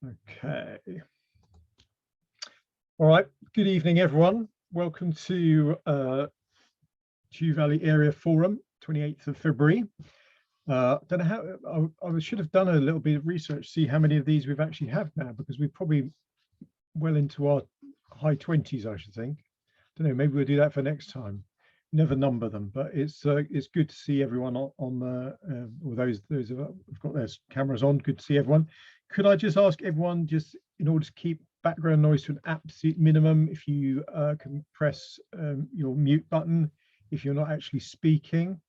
Okay. All right. Good evening, everyone. Welcome to Chew Valley Area Forum, 28th of February. Don't know how I should have done a little bit of research, see how many of these we've actually have now, because we're probably well into our high 20s, I should think. Don't know. Maybe we'll do that for next time. Never number them, but it's good to see everyone on the or those who've got their cameras on. Good to see everyone. Could I just ask everyone, just in order to keep background noise to an absolute minimum, if you can press your mute button if you're not actually speaking.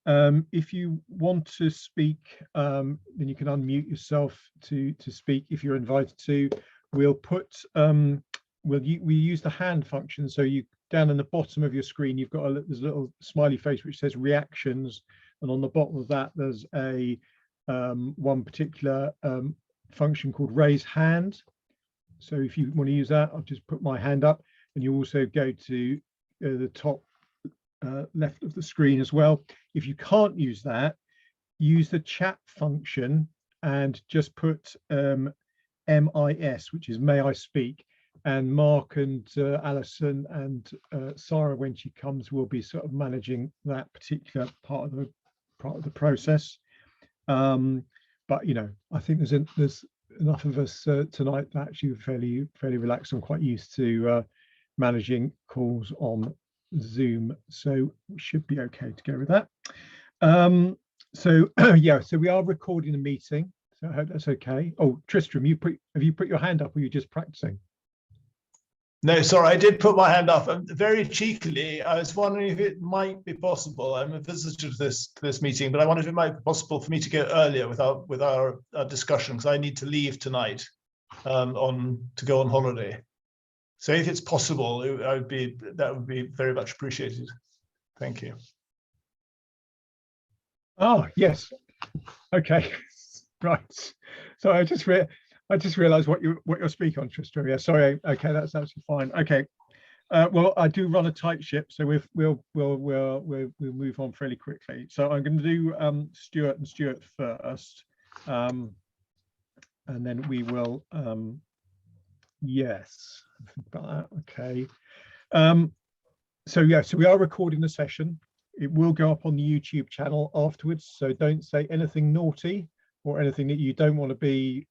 If you want to speak, then you can unmute yourself to speak if you're invited to. We'll put we use the hand function, so you down in the bottom of your screen you've got there's a little smiley face which says reactions, and on the bottom of that there's a one particular function called raise hand. So if you want to use that, I'll just put my hand up, and you also go to the top left of the screen as well. If you can't use that, use the chat function and just put MIS, which is may I speak, and Mark and Alison and Sarah, when she comes, will be sort of managing that particular part of the process. But you know, I think there's enough of us tonight that actually fairly relaxed and quite used to managing calls on Zoom, so we should be okay to go with that. So yeah, so we are recording the meeting, so I hope that's okay. Oh, Tristram, have you put your hand up, or are you just practicing? No, sorry, I did put my hand up. Very cheekily, I was wondering if it might be possible. I'm a visitor to this meeting, but I wondered if it might be possible for me to go earlier with our discussion, because I need to leave tonight to go on holiday. So if it's possible, that would be very much appreciated. Thank you. Oh yes, okay, right. So I just realised what you're speaking on, Tristram. Yeah, sorry. Okay, that's absolutely fine. Okay, well, I do run a tight ship, so we'll move on fairly quickly. So I'm going to do Stuart and Stuart first, and then we will. Yes, about that. Okay. So yeah, so we are recording the session. It will go up on the YouTube channel afterwards, so don't say anything naughty or anything that you don't want to be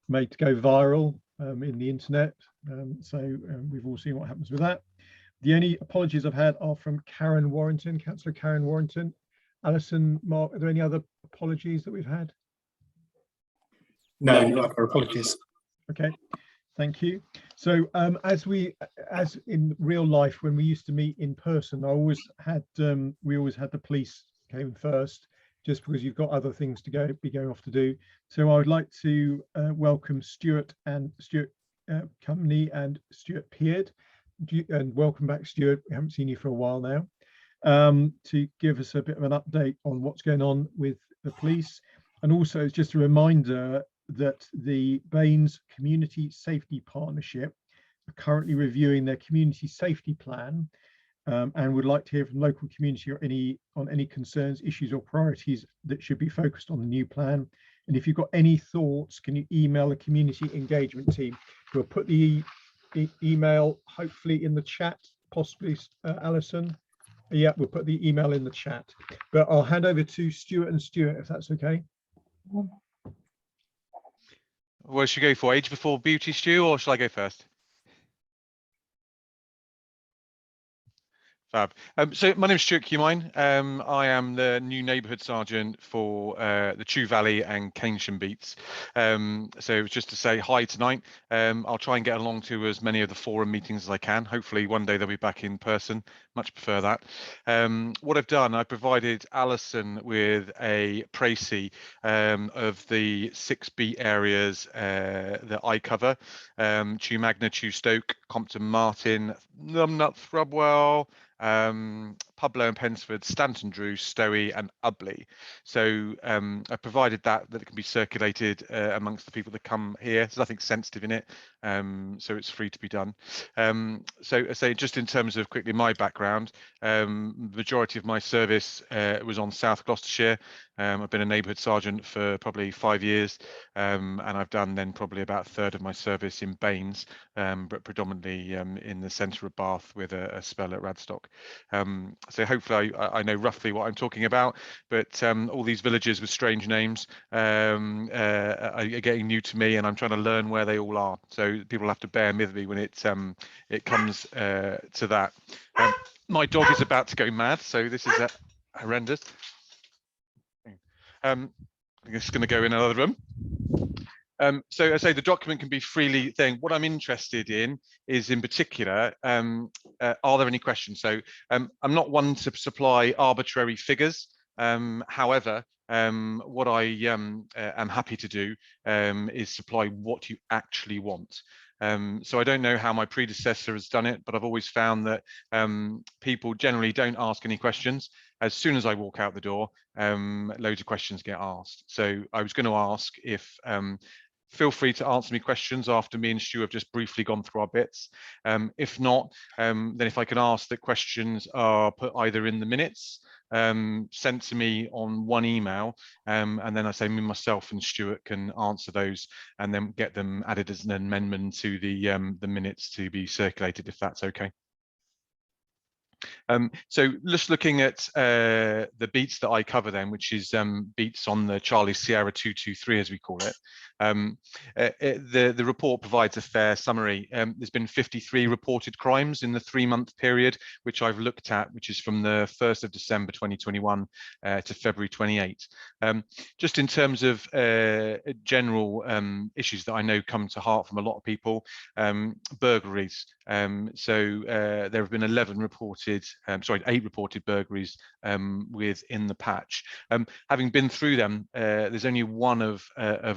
made to go viral in the internet. We've all seen what happens with that. The only apologies I've had are from Karen Warrington, Councillor Karen Warrington. Alison, Mark, are there any other apologies that we've had? No, not for apologies. Okay, thank you. So as in real life, when we used to meet in person, we always had the police came first, just because you've got other things to be going off to do. So I would like to welcome Stuart Company and Stuart Peard, and welcome back, Stuart. We haven't seen you for a while now, to give us a bit of an update on what's going on with the police. And also it's just a reminder that the BANES Community Safety Partnership are currently reviewing their community safety plan, and would like to hear from local community on any concerns, issues or priorities that should be focused on the new plan. And if you've got any thoughts, can you email the community engagement team? We'll put the email hopefully in the chat, possibly Alison. Yeah, we'll put the email in the chat, but I'll hand over to Stuart and Stuart, if that's okay. What should we go for? Age before beauty, Stu, or shall I go first? Fab. So my name is Stuart Cumine. I am the new neighbourhood sergeant for the Chew Valley and Keynsham beats. So just to say hi tonight. I'll try and get along to as many of the forum meetings as I can. Hopefully one day they'll be back in person. Much prefer that. What I've done, I provided Alison with a précis of the 6B areas that I cover. Chew Magna, Chew Stoke, Compton Martin, Numnut, Thrubwell, Publow and Pensford, Stanton Drew, Stowey and Ubley. So I provided that it can be circulated amongst the people that come here. There's nothing sensitive in it, so it's free to be done. So I say, just in terms of quickly my background, the majority of my service was on South Gloucestershire. I've been a neighbourhood sergeant for probably 5 years, and I've done then probably about a third of my service in B&NES, but predominantly in the centre of Bath with a spell at Radstock. So hopefully I know roughly what I'm talking about, but all these villages with strange names are getting new to me, and I'm trying to learn where they all are. So people have to bear with me when it comes to that. My dog is about to go mad, so this is horrendous. I'm just going to go in another room. So I say the document can be freely thing. What I'm interested in is, in particular, are there any questions? So I'm not one to supply arbitrary figures. However, what I am happy to do is supply what you actually want. So I don't know how my predecessor has done it, but I've always found that people generally don't ask any questions. As soon as I walk out the door, loads of questions get asked. So I was going to ask if feel free to answer me questions after me and Stu have just briefly gone through our bits. If not, then if I can ask that questions are put either in the minutes, sent to me on one email, and then I say myself and Stuart can answer those and then get them added as an amendment to the minutes to be circulated, if that's okay. So just looking at the beats that I cover then, which is beats on the Charlie Sierra 223, as we call it. The report provides a fair summary. There's been 53 reported crimes in the 3-month period, which I've looked at, which is from the 1st of December 2021 to February 28. Just in terms of general issues that I know come to heart from a lot of people, burglaries. So there have been 8 reported burglaries within the patch. Having been through them, there's only one of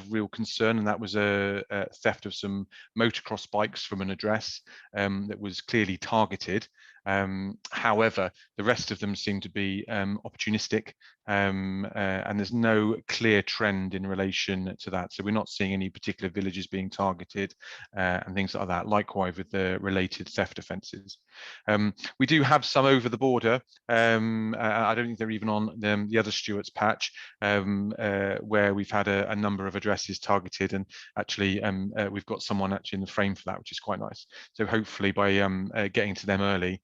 real concern, and that was a theft of some motocross bikes from an address that was clearly targeted. However, the rest of them seem to be opportunistic, and there's no clear trend in relation to that. So we're not seeing any particular villages being targeted and things like that. Likewise with the related theft offences. We do have some over the border. I don't think they're even on the other Stuart's patch, where we've had a number of addresses targeted, and actually we've got someone actually in the frame for that, which is quite nice. So hopefully by getting to them early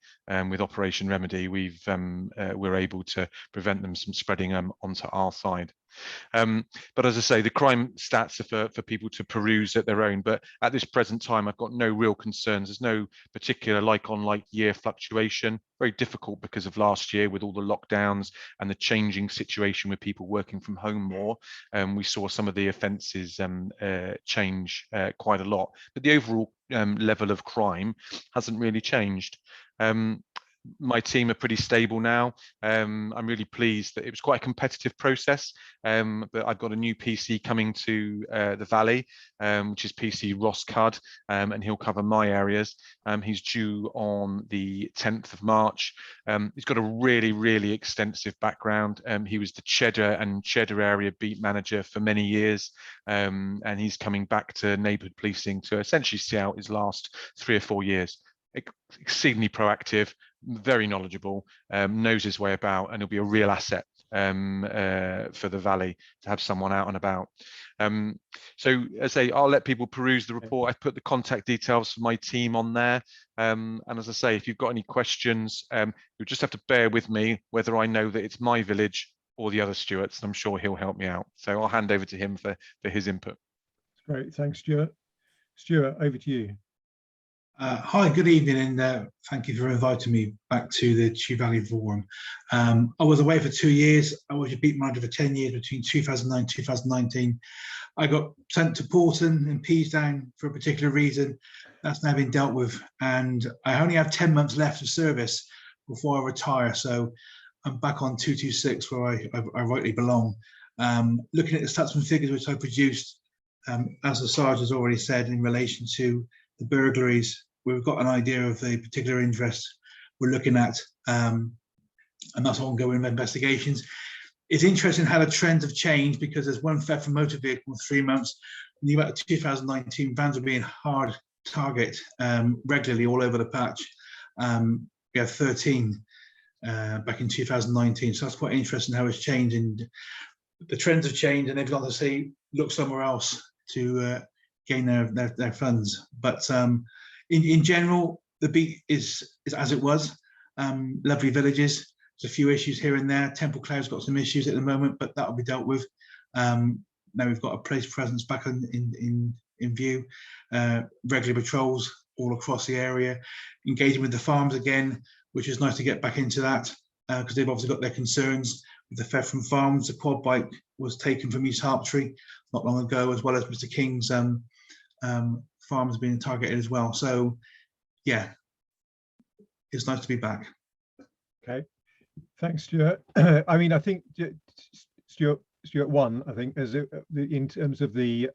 with Operation Remedy, we're able to prevent them from spreading onto our side. But as I say, the crime stats are for people to peruse at their own. But at this present time, I've got no real concerns. There's no particular like-on-like year fluctuation. Very difficult because of last year with all the lockdowns and the changing situation with people working from home more. We saw some of the offences change quite a lot. But the overall level of crime hasn't really changed. My team are pretty stable now. I'm really pleased that it was quite a competitive process, but I've got a new PC coming to the Valley, which is PC Ross Cudd, and he'll cover my areas. He's due on the 10th of March. He's got a really, really extensive background. He was the Cheddar area beat manager for many years, and he's coming back to neighbourhood policing to essentially see out his last 3 or 4 years. Exceedingly proactive, very knowledgeable, knows his way about, and he'll be a real asset for the Valley to have someone out and about. So as I say, I'll let people peruse the report. I've put the contact details for my team on there, and as I say, if you've got any questions, you'll just have to bear with me whether I know that it's my village or the other Stuarts, and I'm sure he'll help me out. So I'll hand over to him for his input. Great, thanks, Stuart. Stuart, over to you. Hi, good evening, and thank you for inviting me back to the Chew Valley Forum. I was away for 2 years. I was a beat manager for 10 years between 2009 and 2019. I got sent to Porton and Peasdown for a particular reason. That's now been dealt with, and I only have 10 months left of service before I retire. So I'm back on 226 where I rightly belong. Looking at the stats and figures which I produced, as the Sarge has already said, in relation to the burglaries, we've got an idea of the particular interest we're looking at. and that's ongoing investigations. It's interesting how the trends have changed, because there's one theft from motor vehicle in 3 months. When you go back to 2019, vans were being hard target regularly all over the patch. We have 13 back in 2019, so that's quite interesting how it's changed, and the trends have changed, and they've got to say look somewhere else to gain their funds. But in general, the beat is as it was. Lovely villages. There's a few issues here and there. Temple Cloud's got some issues at the moment, but that'll be dealt with. Now we've got a police presence back in view. Regular patrols all across the area. Engaging with the farms again, which is nice to get back into that, because they've obviously got their concerns with the theft from farms. The quad bike was taken from East Harptree not long ago, as well as Mr. King's farms being targeted as well. So yeah, it's nice to be back. Okay, thanks, Stuart. I mean, I think Stuart won. I think as in terms of the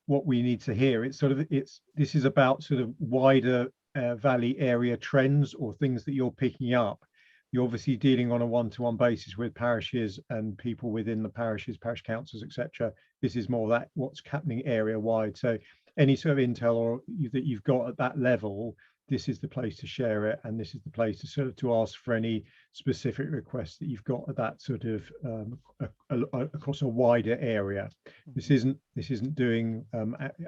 what we need to hear, it's sort of this is about sort of wider valley area trends or things that you're picking up. You're obviously dealing on a one-to-one basis with parishes and people within the parishes, parish councils, etc. This is more that what's happening area wide. So any sort of intel or that you've got at that level, this is the place to share it, and this is the place to sort of to ask for any specific requests that you've got at that sort of across a wider area. This isn't doing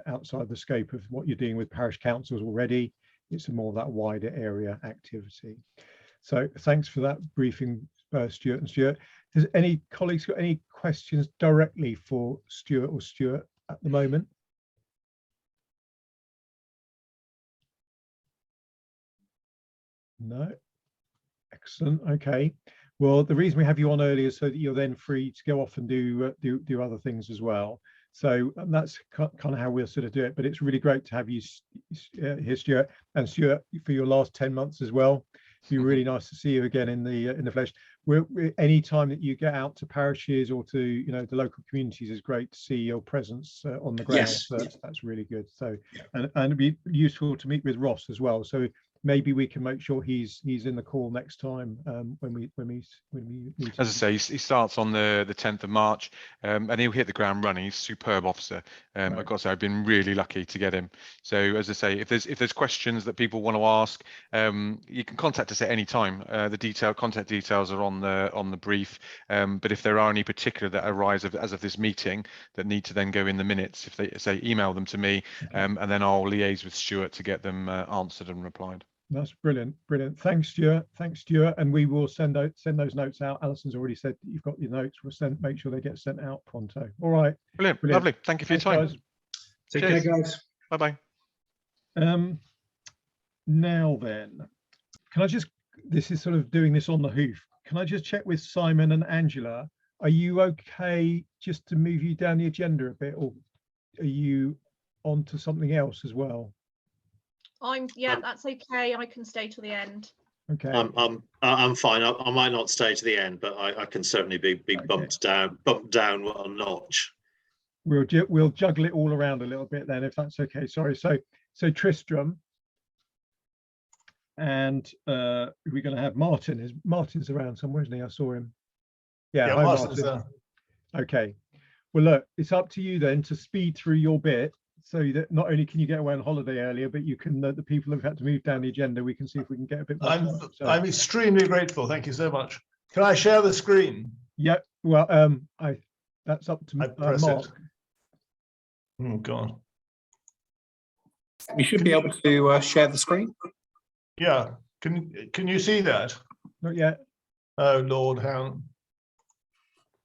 outside the scope of what you're doing with parish councils already. It's more of that wider area activity. So thanks for that briefing, Stuart and Stuart. Has any colleagues got any questions directly for Stuart or Stuart at the moment? No. Excellent. Okay. Well, the reason we have you on early is so that you're then free to go off and do other things as well. So that's kind of how we'll sort of do it. But it's really great to have you here, Stuart, and Stuart for your last 10 months as well. It'd be really nice to see you again in the flesh. Any time that you get out to parishes or to the local communities is great to see your presence on the ground. Yes. So that's really good. So and it'd be useful to meet with Ross as well. So maybe we can make sure he's in the call next time when we meet. As I say, he starts on the 10th of March, and he'll hit the ground running. He's a superb officer. Right. I've got to say, I've been really lucky to get him. So as I say, if there's questions that people want to ask, you can contact us at any time. The contact details are on the brief. But if there are any particular that arise as of this meeting that need to then go in the minutes, if they say email them to me, and then I'll liaise with Stuart to get them answered and replied. That's brilliant. Thanks, Stuart. And we will send those notes out. Alison's already said that you've got your notes. We'll make sure they get sent out pronto. All right. Brilliant. Lovely. Thank you for your time. Guys. Take care, guys. Bye-bye. Now then, can I just, this is sort of doing this on the hoof. Can I just check with Simon and Angela? Are you okay just to move you down the agenda a bit, or are you on to something else as well? That's okay. I can stay till the end. Okay. I'm fine. I might not stay to the end, but I can certainly be bumped down a notch. We'll juggle it all around a little bit then, if that's okay. Sorry. So Tristram, and we're going to have Martin. Martin's around somewhere, isn't he? I saw him. Yeah, hi, Martin. Okay. Well, look, it's up to you then to speed through your bit, so that not only can you get away on holiday earlier, but you can the people who've had to move down the agenda, we can see if we can get a bit more time. I'm extremely grateful. Thank you so much. Can I share the screen? Yeah. Well, that's up to Mark. Oh God. You should be able to share the screen. Yeah. Can you see that? Not yet. Oh Lord, how?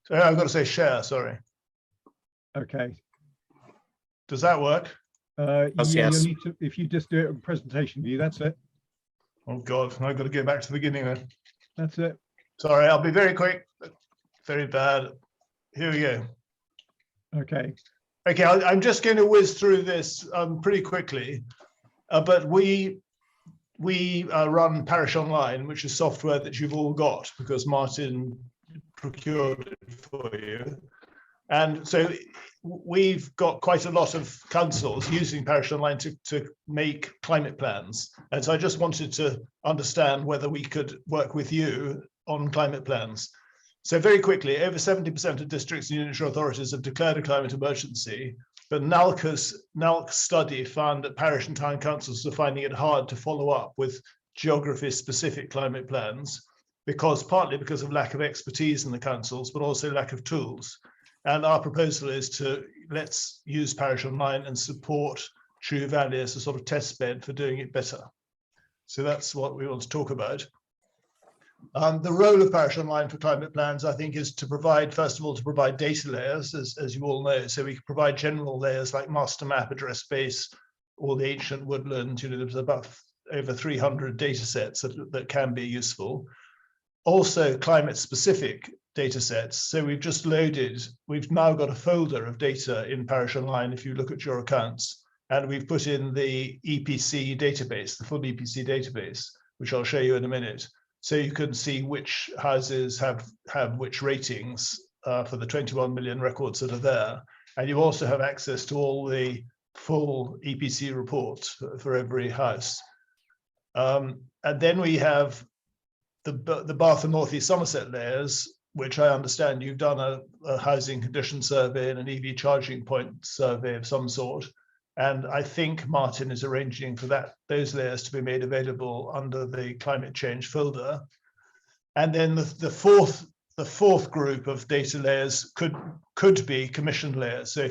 So I've got to say share. Sorry. Okay. Does that work? Yes. You'll need to, if you just do it in presentation view, that's it. Oh God, I've got to go back to the beginning then. That's it. Sorry, I'll be very quick. Very bad. Here we go. Okay. Okay, I'm just going to whiz through this pretty quickly, but we run Parish Online, which is software that you've all got because Martin procured it for you. And so we've got quite a lot of councils using Parish Online to make climate plans. And so I just wanted to understand whether we could work with you on climate plans. So very quickly, over 70% of districts and unitary authorities have declared a climate emergency, but NALC's study found that parish and town councils are finding it hard to follow up with geography-specific climate plans, partly because of lack of expertise in the councils, but also lack of tools. And our proposal is let's use Parish Online and support True Valley as a sort of test bed for doing it better. So that's what we want to talk about. The role of Parish Online for climate plans, I think, is to provide, first of all, to provide data layers, as you all know. So we can provide general layers like master map, address space, all the ancient woodland. There's about over 300 data sets that can be useful. Also, climate-specific data sets. So we've now got a folder of data in Parish Online if you look at your accounts, and we've put in the EPC database, the full EPC database, which I'll show you in a minute. So you can see which houses have which ratings for the 21 million records that are there. And you also have access to all the full EPC reports for every house. And then we have the Bath and North East Somerset layers, which I understand you've done a housing condition survey and an EV charging point survey of some sort. And I think Martin is arranging for those layers to be made available under the climate change folder. And then the fourth group of data layers could be commissioned layers. So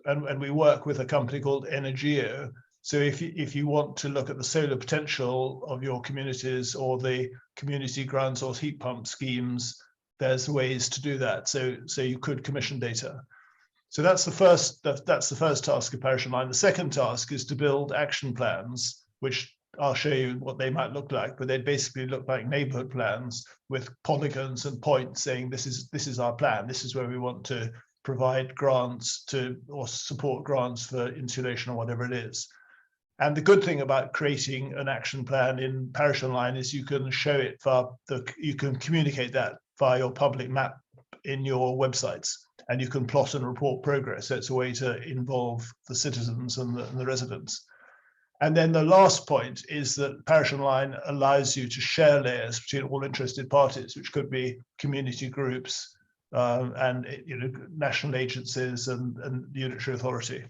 and we work with a company called Energio. So if you want to look at the solar potential of your communities or the community ground source heat pump schemes, there's ways to do that. So you could commission data. So that's the first task of Parish Online. The second task is to build action plans, which I'll show you what they might look like, but they basically look like neighborhood plans with polygons and points saying this is our plan. This is where we want to provide grants or support grants for insulation or whatever it is. And the good thing about creating an action plan in Parish Online is you can show it you can communicate that via your public map in your websites, and you can plot and report progress. So it's a way to involve the citizens and the residents. And then the last point is that Parish Online allows you to share layers between all interested parties, which could be community groups and national agencies and the unitary authority.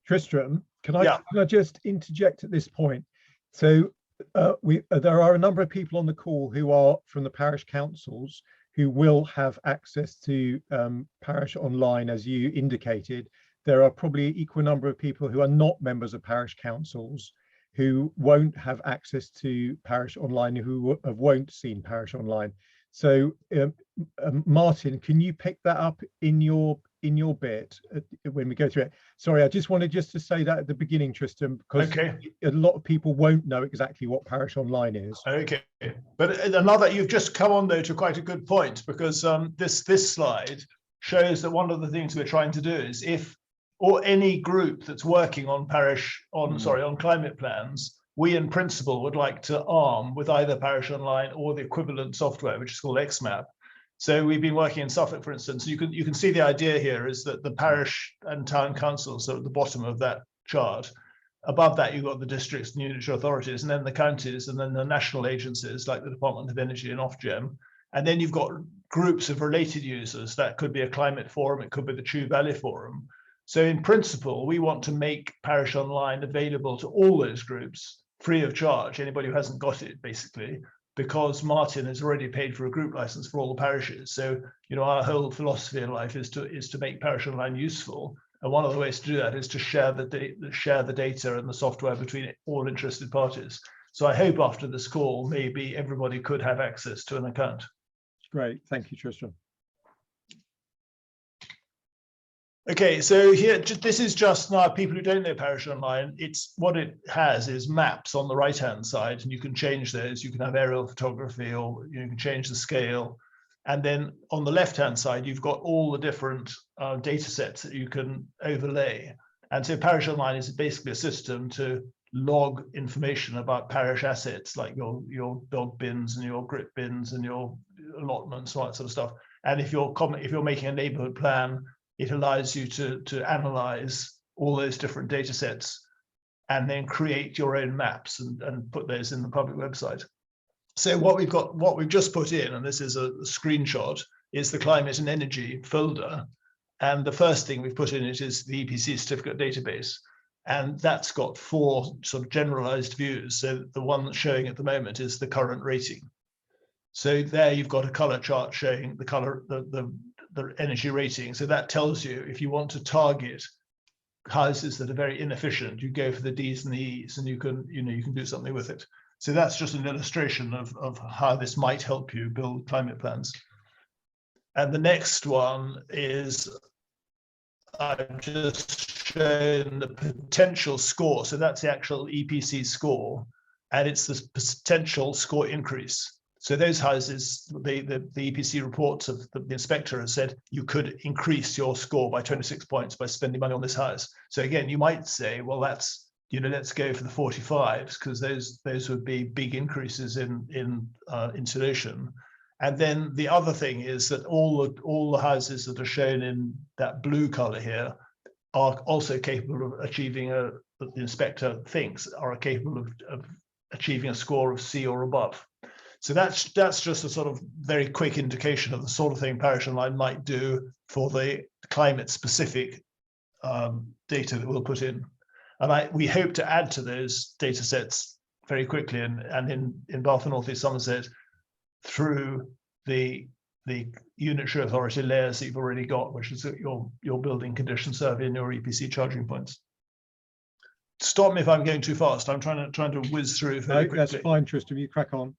Tristram, can I just interject at this point? So there are a number of people on the call who are from the parish councils who will have access to Parish Online, as you indicated. There are probably an equal number of people who are not members of parish councils who won't have access to Parish Online, who won't seen Parish Online. So Martin, can you pick that up in your bit when we go through it? Sorry, I just wanted to say that at the beginning, Tristram, because a lot of people won't know exactly what Parish Online is. Okay, but another, you've just come on though to quite a good point, because this slide shows that one of the things we're trying to do is any group that's working on on climate plans, we in principle would like to arm with either Parish Online or the equivalent software, which is called XMAP. So we've been working in Suffolk, for instance. You can see the idea here is that the parish and town councils are at the bottom of that chart. Above that, you've got the districts and unitary authorities, and then the counties, and then the national agencies like the Department of Energy and Ofgem. And then you've got groups of related users. That could be a climate forum, it could be the True Valley Forum. So in principle, we want to make Parish Online available to all those groups free of charge, anybody who hasn't got it, basically, because Martin has already paid for a group license for all the parishes. So, our whole philosophy in life is to make Parish Online useful. And one of the ways to do that is to share the data and the software between all interested parties. So I hope after this call, maybe everybody could have access to an account. Great, thank you, Tristram. Okay, so here, this is just now people who don't know Parish Online. What it has is maps on the right-hand side, and you can change those. You can have aerial photography, or you can change the scale. And then on the left-hand side, you've got all the different data sets that you can overlay. And so Parish Online is basically a system to log information about parish assets, like your dog bins and your grit bins and your allotments, all that sort of stuff. And if you're making a neighborhood plan, it allows you to analyze all those different data sets and then create your own maps and put those in the public website. So what we've just put in, and this is a screenshot, is the climate and energy folder. And the first thing we've put in it is the EPC Certificate Database. And that's got 4 sort of generalized views. So the one that's showing at the moment is the current rating. So there you've got a color chart showing the color, the energy rating. So that tells you if you want to target houses that are very inefficient, you go for the Ds and the Es, and you can do something with it. So that's just an illustration of how this might help you build climate plans. And the next one is, I've just shown the potential score. So that's the actual EPC score, and it's the potential score increase. So those houses, the EPC reports of the inspector has said you could increase your score by 26 points by spending money on this house. So again, you might say, well, that's, let's go for the 45s, because those would be big increases in insulation. And then the other thing is that all the houses that are shown in that blue color here are also capable of achieving the inspector thinks are capable of achieving a score of C or above. So that's just a sort of very quick indication of the sort of thing Parish Online might do for the climate specific data that we'll put in. And we hope to add to those data sets very quickly and in Bath and North East Somerset through the unitary authority layers that you've already got, which is your building condition survey and your EPC charging points. Stop me if I'm going too fast. I'm trying to whiz through very quickly. That's fine, Tristram. You crack on.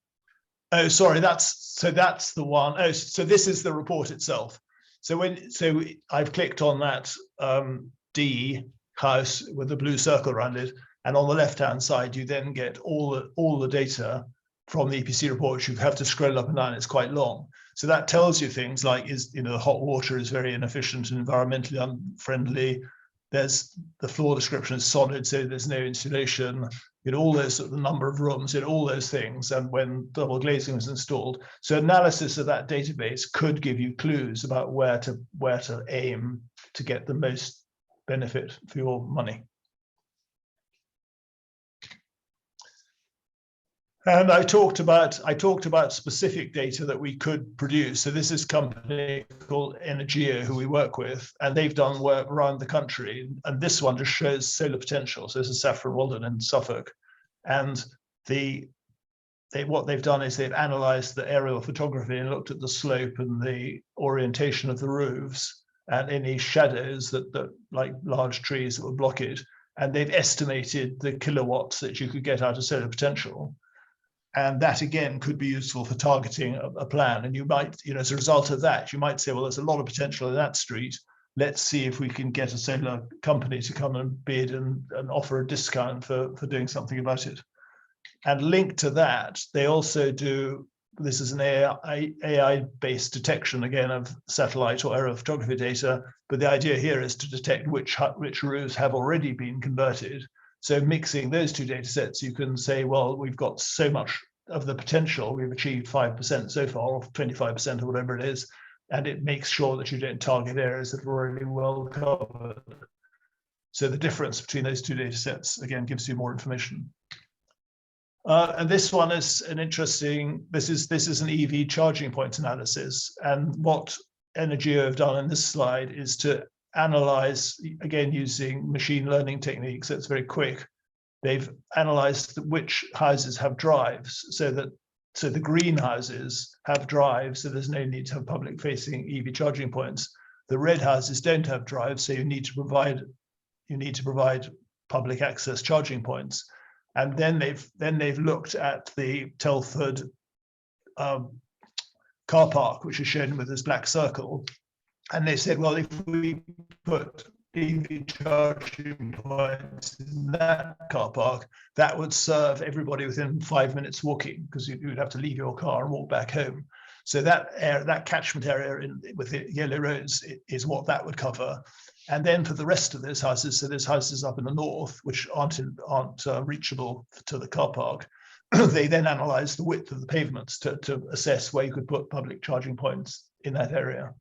Oh, sorry. That's the one. Oh, so this is the report itself. So I've clicked on that D house with the blue circle around it, and on the left-hand side, you then get all the data from the EPC report, which you have to scroll up and down. It's quite long. So that tells you things like the hot water is very inefficient and environmentally unfriendly. There's the floor description is solid, so there's no insulation. All those the number of rooms, all those things, and when double glazing was installed. So analysis of that database could give you clues about where to aim to get the most benefit for your money. And I talked about specific data that we could produce. So this is a company called Energeo who we work with, and they've done work around the country. And this one just shows solar potential. So this is Saffron Walden in Suffolk. And what they've done is they've analysed the aerial photography and looked at the slope and the orientation of the roofs and any shadows that like large trees that would block it. And they've estimated the kilowatts that you could get out of solar potential. And that again could be useful for targeting a plan. And you might, as a result of that, you might say, well, there's a lot of potential in that street. Let's see if we can get a solar company to come and bid and offer a discount for doing something about it. And linked to that, they also do, this is an AI-based detection, again, of satellite or aerial photography data. But the idea here is to detect which roofs have already been converted. So mixing those two data sets, you can say, well, we've got so much of the potential, we've achieved 5% so far, or 25% or whatever it is, and it makes sure that you don't target areas that are already well covered. So the difference between those two data sets, again, gives you more information. And this one is an interesting, this is an EV charging point analysis. And what Energeo have done in this slide is to analyze, again, using machine learning techniques. That's very quick. They've analyzed which houses have drives, so the green houses have drives, so there's no need to have public facing EV charging points. The red houses don't have drives, so you need to provide public access charging points. And then they've looked at the Telford car park, which is shown with this black circle. And they said, well, if we put EV charging points in that car park, that would serve everybody within 5 minutes walking, because you would have to leave your car and walk back home. So that catchment area with the yellow roads is what that would cover. And then for the rest of those houses, so there's houses up in the north which aren't reachable to the car park, they then analyze the width of the pavements to assess where you could put public charging points in that area.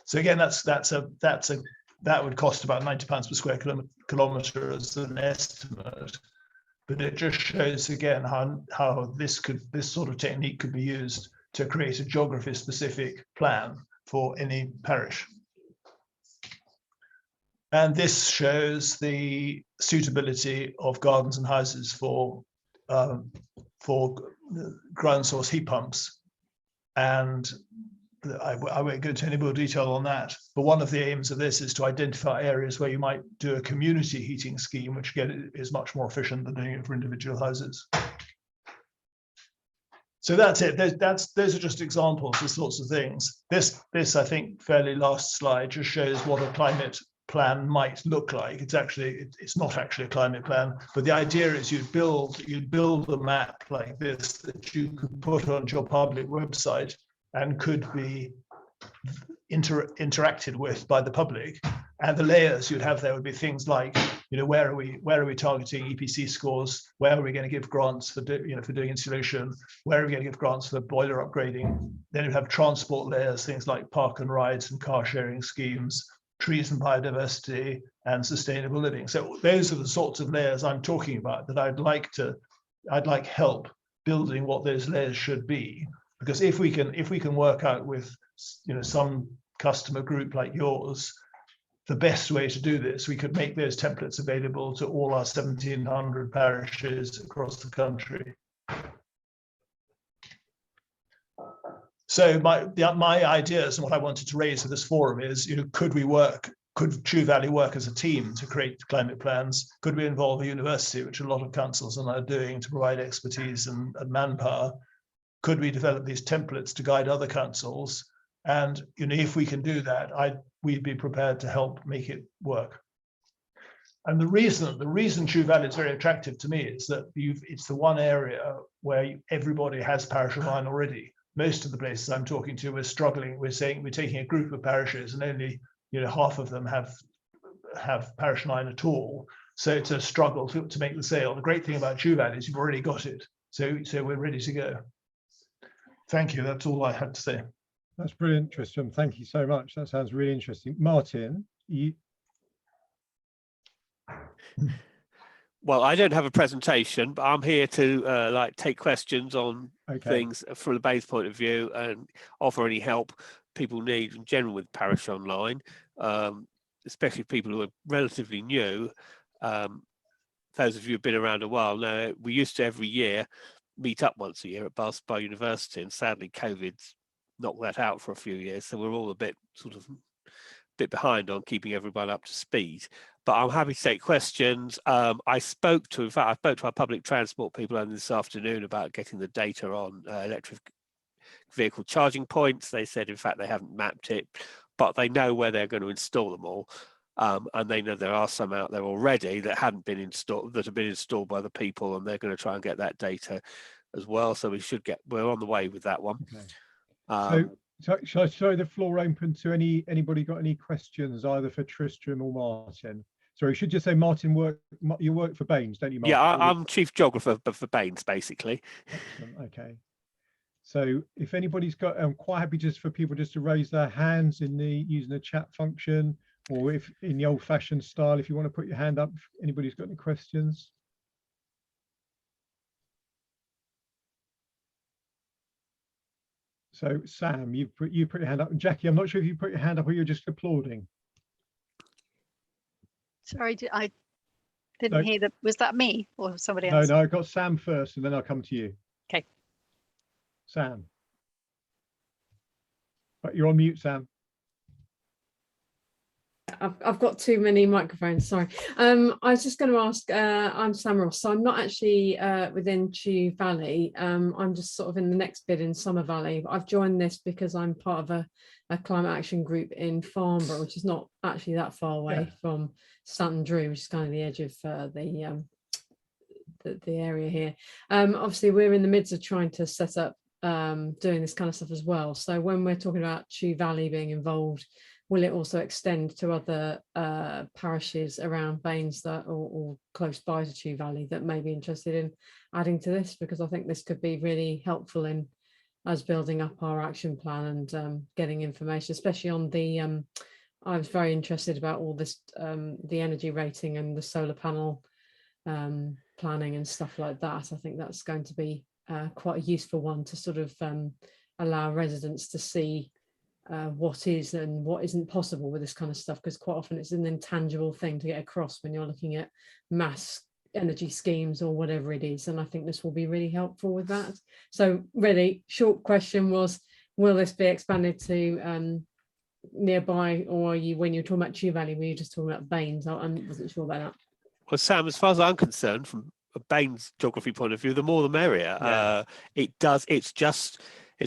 So again, that would cost about £90 per square kilometre as an estimate. but it just shows again how this sort of technique could be used to create a geography-specific plan for any parish. And this shows the suitability of gardens and houses for ground source heat pumps. And I won't go into any more detail on that, but one of the aims of this is to identify areas where you might do a community heating scheme, which again is much more efficient than doing it for individual houses. So that's it. Those are just examples of sorts of things. This I think fairly last slide just shows what a climate plan might look like. It's not actually a climate plan, but the idea is you'd build a map like this that you could put on your public website and could be interacted with by the public. And the layers you'd have there would be things like, where are we targeting EPC scores? Where are we going to give grants for doing installation? Where are we going to give grants for boiler upgrading? Then you'd have transport layers, things like park and rides and car sharing schemes, trees and biodiversity, and sustainable living. So those are the sorts of layers I'm talking about that I'd like help building what those layers should be. Because if we can work out with some customer group like yours, the best way to do this, we could make those templates available to all our 1,700 parishes across the country. So my ideas and what I wanted to raise at this forum is, could Chew Valley work as a team to create climate plans? Could we involve a university, which a lot of councils are now doing, to provide expertise and manpower? Could we develop these templates to guide other councils? And if we can do that, we'd be prepared to help make it work. And the reason Chew Valley is very attractive to me is that it's the one area where everybody has Parish Online already. Most of the places I'm talking to, we're struggling. We're saying we're taking a group of parishes, and only half of them have Parish Online at all. So it's a struggle to make the sale. The great thing about Chew Valley is you've already got it. So we're ready to go. Thank you. That's all I had to say. That's brilliant, Tristram. Thank you so much. That sounds really interesting. Martin, Well, I don't have a presentation, but I'm here to take questions on things from the base point of view and offer any help people need in general with Parish Online, especially people who are relatively new. Those of you who've been around a while know we used to every year meet up once a year at Bar University, and sadly COVID's knocked that out for a few years, so we're all a bit behind on keeping everyone up to speed. But I'm happy to take questions. I spoke to our public transport people only this afternoon about getting the data on electric vehicle charging points. They said, in fact, they haven't mapped it, but they know where they're going to install them all. And they know there are some out there already that hadn't been installed, that have been installed by the people, and they're going to try and get that data as well. So we're on the way with that one. Okay. So shall I throw the floor open to anybody got any questions either for Tristram or Martin? Sorry, you should just say Martin you work for B&NES, don't you, Martin? Yeah, I'm chief geographer for B&NES, basically. Excellent. Okay. So if anybody's got, I'm quite happy just for people just to raise their hands using the chat function, or if in the old-fashioned style, if you want to put your hand up, if anybody's got any questions. So Sam, you put your hand up, and Jackie, I'm not sure if you put your hand up or you're just applauding. Sorry, I didn't hear that. Was that me or somebody else? No, I got Sam first, and then I'll come to you. Okay. Sam. But you're on mute, Sam. I've got too many microphones, sorry. I was just going to ask, I'm Sam Ross, so I'm not actually within Chew Valley. I'm just sort of in the next bit in Summer Valley. I've joined this because I'm part of a climate action group in Farnborough, which is not actually that far away from Stanton Drew, which is kind of the edge of the area here. Obviously, we're in the midst of trying to set up doing this kind of stuff as well. So when we're talking about Chew Valley being involved, will it also extend to other parishes around B&NES that or close by to Chew Valley that may be interested in adding to this? Because I think this could be really helpful in us building up our action plan and getting information, especially on the, I was very interested about all this, the energy rating and the solar panel planning and stuff like that. I think that's going to be quite a useful one to sort of allow residents to see what is and what isn't possible with this kind of stuff, because quite often it's an intangible thing to get across when you're looking at mass energy schemes or whatever it is, and I think this will be really helpful with that. So really short question was, will this be expanded to nearby, or are you, when you're talking about Chew Valley, were you just talking about Baines? I wasn't sure about that. Well, Sam, as far as I'm concerned, from a Baines geography point of view, the more the merrier. Yeah. It's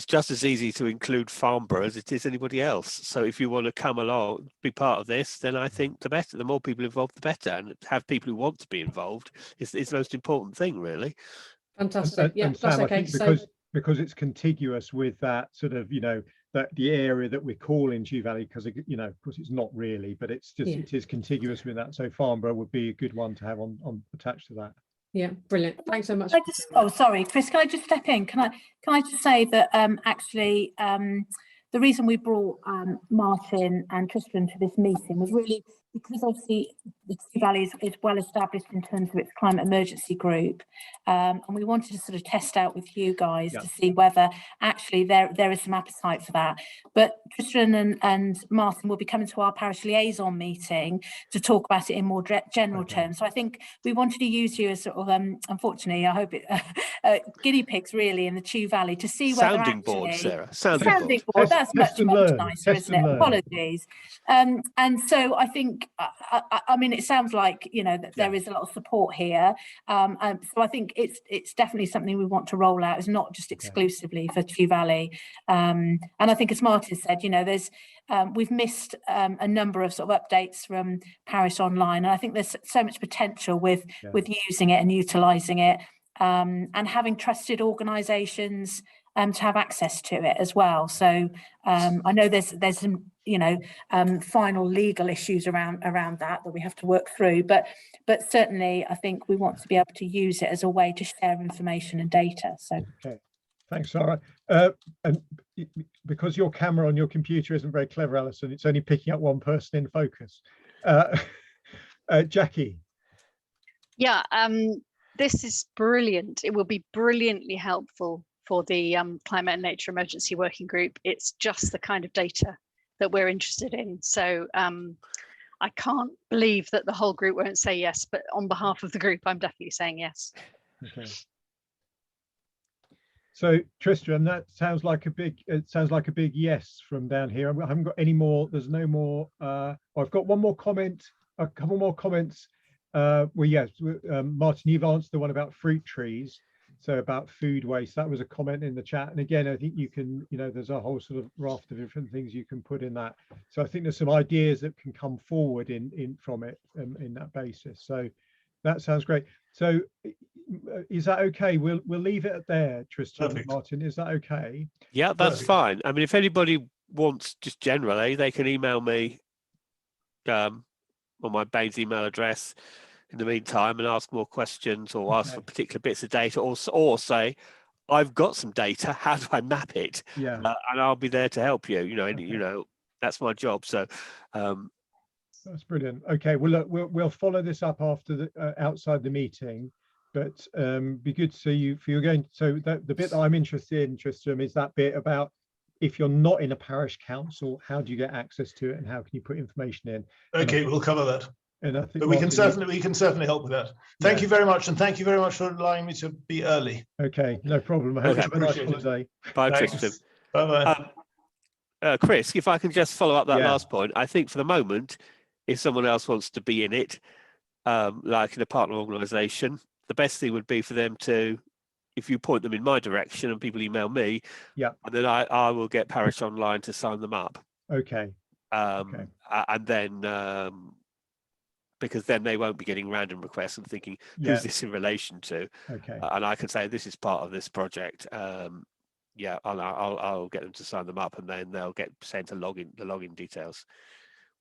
just as easy to include Farnborough as it is anybody else. So if you want to come along, be part of this, then I think the better. The more people involved, the better. And have people who want to be involved is the most important thing, really. Fantastic. Yeah, and Sam, that's okay. I think because it's contiguous with that sort of, that the area that we're calling Chew Valley, because of course it's not really, but it's just it is contiguous with that. So Farnborough would be a good one to have on attached to that. Yeah, brilliant. Thanks so much. Oh, sorry, Chris, can I just step in? Can I just say that actually the reason we brought Martin and Tristram to this meeting was really because obviously the Chew Valley is well established in terms of its climate emergency group, and we wanted to sort of test out with you guys to see whether actually there is some appetite for that. But Tristram and Martin will be coming to our parish liaison meeting to talk about it in more general terms. So I think we wanted to use you as sort of, unfortunately, I hope it guinea pigs really in the Chew Valley to see whether Sounding actually, board, Sarah. Sounding board. Test, That's test much learn. nicer, isn't it? Apologies. And so I think, I mean, it sounds like that there is a lot of support here. So I think it's definitely something we want to roll out. It's not just exclusively for Chew Valley. And I think, as Martin said, there's we've missed a number of sort of updates from Parish Online, and I think there's so much potential with using it and utilising it, and having trusted organisations to have access to it as well. So I know there's some final legal issues around that we have to work through, but certainly I think we want to be able to use it as a way to share information and data. So thanks, Sarah. And because your camera on your computer isn't very clever, Alison, it's only picking up one person in focus. Jackie. Yeah, this is brilliant. It will be brilliantly helpful for the Climate and Nature Emergency Working Group. It's just the kind of data that we're interested in. So I can't believe that the whole group won't say yes, but on behalf of the group, I'm definitely saying yes. Okay. So Tristram, that sounds like a big yes from down here. I haven't got any more. There's no more. I've got one more comment, a couple more comments. Well, yes, Martin, you've answered the one about fruit trees. So about food waste, that was a comment in the chat. And again, I think you can, there's a whole sort of raft of different things you can put in that. So I think there's some ideas that can come forward from it in that basis. So that sounds great. So is that okay? We'll leave it there, Tristram. Perfect. Martin, is that okay? Yeah, that's fine. I mean, if anybody wants just generally, they can email me on my Baines email address in the meantime and ask more questions or ask for particular bits of data, or say, I've got some data, how do I map it? Yeah. And I'll be there to help you. That's my job. So that's brilliant. Okay, well, look, we'll follow this up after the outside the meeting, but be good to see you for your going. So the bit that I'm interested in, Tristram, is that bit about if you're not in a parish council, how do you get access to it and how can you put information in? Okay, we'll cover that. And I think but we can certainly help with that. Thank you very much, and thank you very much for allowing me to be early. Okay, no problem. I hope you have a nice holiday. Bye, Tristram. Bye-bye. Chris, if I can just follow up that last point, I think for the moment, if someone else wants to be in it, like in a partner organisation, the best thing would be for them to, if you point them in my direction and people email me, and then I will get Parish Online to sign them up. Okay. And then because then they won't be getting random requests and thinking, who's this in relation to? Okay. And I can say this is part of this project. I'll get them to sign them up, and then they'll get sent the login details.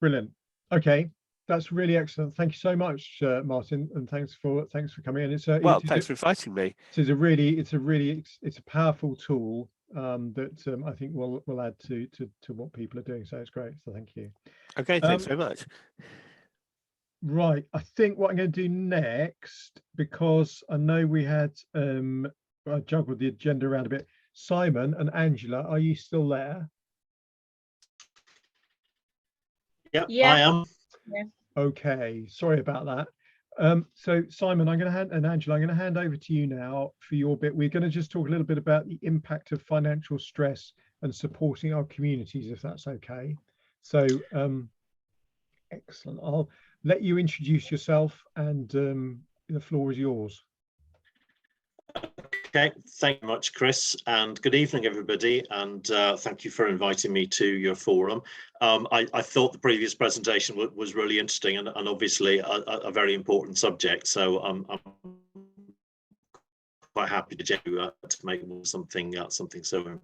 Brilliant. Okay, that's really excellent. Thank you so much, Martin, and thanks for coming in. Thanks for inviting me. It's a powerful tool that I think will add to what people are doing. So it's great. So thank you. Okay, thanks very much. Right, I think what I'm going to do next, because I know we had I juggled the agenda around a bit. Simon and Angela, are you still there? Yep, Yeah. I am. Yeah. Okay, sorry about that. So Simon, I'm going to and Angela, I'm going to hand over to you now for your bit. We're going to just talk a little bit about the impact of financial stress and supporting our communities, if that's okay. So excellent. I'll let you introduce yourself, and the floor is yours. Okay, thank you much, Chris, and good evening, everybody, and thank you for inviting me to your forum. I thought the previous presentation was really interesting and obviously a very important subject, so I'm quite happy to make something so important.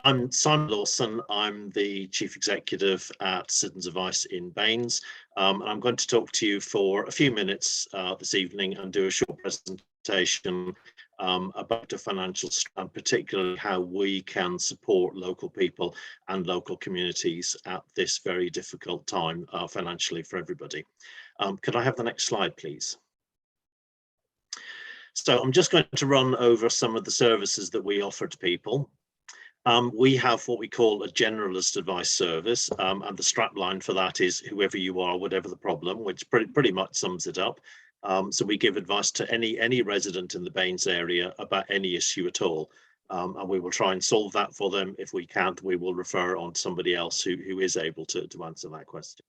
I'm Simon Lawson. I'm the Chief Executive at Citizens Advice in BANES. And I'm going to talk to you for a few minutes this evening and do a short presentation about the financial and particularly how we can support local people and local communities at this very difficult time financially for everybody. Could I have the next slide, please? So I'm just going to run over some of the services that we offer to people. We have what we call a generalist advice service, and the strapline for that is whoever you are, whatever the problem, which pretty much sums it up. So we give advice to any resident in the BANES area about any issue at all, and we will try and solve that for them. If we can't, we will refer on to somebody else who is able to answer that question.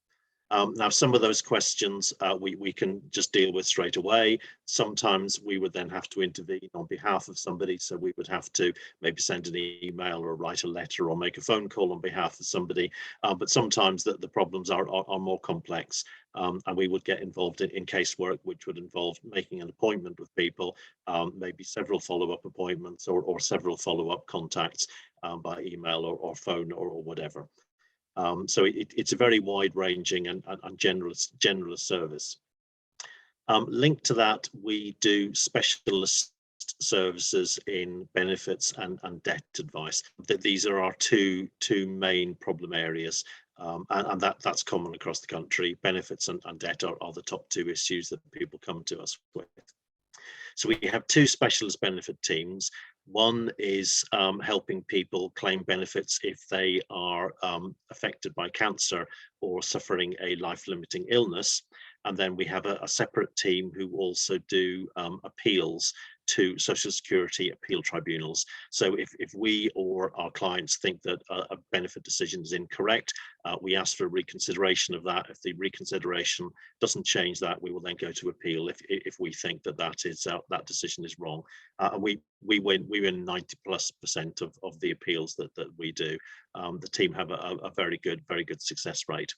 Now, some of those questions we can just deal with straight away. Sometimes we would then have to intervene on behalf of somebody. So we would have to maybe send an email or write a letter or make a phone call on behalf of somebody. But sometimes the problems are more complex, and we would get involved in casework, which would involve making an appointment with people, maybe several follow-up appointments or several follow-up contacts by email or phone or whatever. So it's a very wide-ranging and generalist service. Linked to that, we do specialist services in benefits and debt advice. These are our two main problem areas, and that's common across the country. Benefits and debt are the top two issues that people come to us with. So we have two specialist benefit teams. One is helping people claim benefits if they are affected by cancer or suffering a life-limiting illness. And then we have a separate team who also do appeals to Social Security appeal tribunals. So if we or our clients think that a benefit decision is incorrect, we ask for reconsideration of that. If the reconsideration doesn't change that, we will then go to appeal if we think that that decision is wrong. And we win 90+% of the appeals that we do. The team have a very good success rate.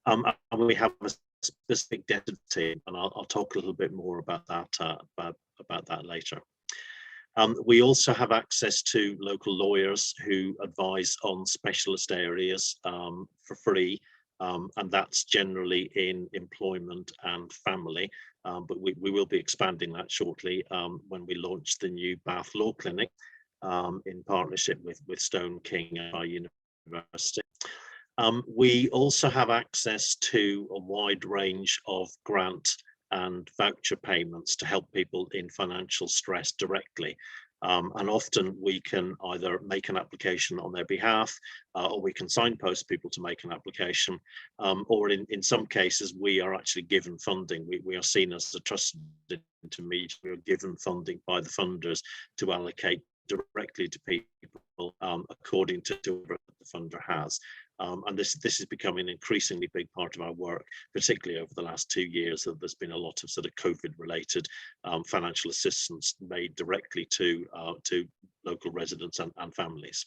And we have a specific debt team, and I'll talk a little bit more about that later. We also have access to local lawyers who advise on specialist areas for free, and that's generally in employment and family. But we will be expanding that shortly when we launch the new Bath Law Clinic in partnership with Stone King and our university. We also have access to a wide range of grant and voucher payments to help people in financial stress directly. And often we can either make an application on their behalf, or we can signpost people to make an application, or in some cases we are actually given funding. We are seen as a trusted intermediary. We are given funding by the funders to allocate directly to people according to what the funder has. And this is becoming an increasingly big part of our work, particularly over the last 2 years. That there's been a lot of sort of COVID-related financial assistance made directly to local residents and families.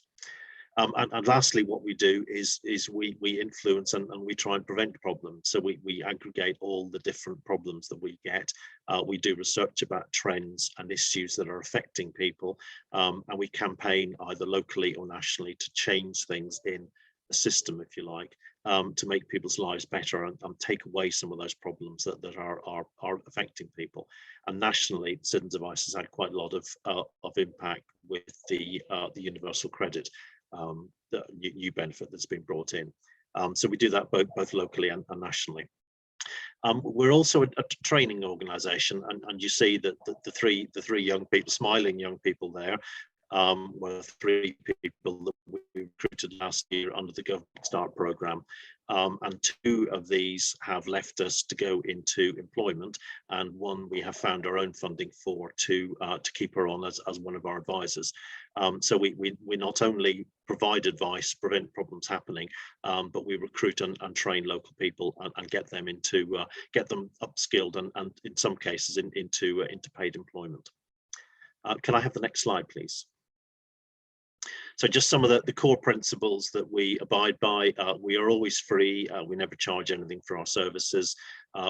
And lastly, what we do is we influence and we try and prevent problems. So we aggregate all the different problems that we get. We do research about trends and issues that are affecting people, and we campaign either locally or nationally to change things in the system, if you like, to make people's lives better and take away some of those problems that are affecting people. And nationally, Citizens Advice has had quite a lot of impact with the universal credit, the new benefit that's been brought in. So we do that both locally and nationally. We're also a training organisation, and you see that the three young people, smiling young people there, were 3 people that we recruited last year under the Government Start programme, and 2 of these have left us to go into employment, and 1 we have found our own funding for to keep her on as one of our advisors. So we not only provide advice, prevent problems happening, but we recruit and train local people and get them into get them upskilled and in some cases into paid employment. Can I have the next slide, please? So just some of the core principles that we abide by. We are always free. We never charge anything for our services.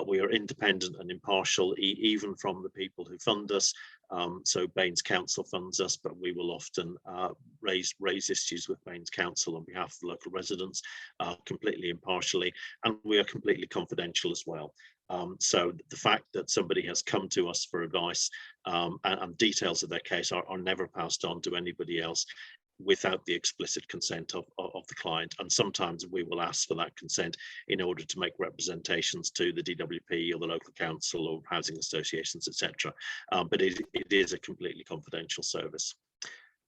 We are independent and impartial, even from the people who fund us. So B&NES Council funds us, but we will often raise issues with B&NES Council on behalf of the local residents, completely impartially, and we are completely confidential as well. So the fact that somebody has come to us for advice and details of their case are never passed on to anybody else without the explicit consent of the client, and sometimes we will ask for that consent in order to make representations to the DWP or the local council or housing associations, etc. But it is a completely confidential service.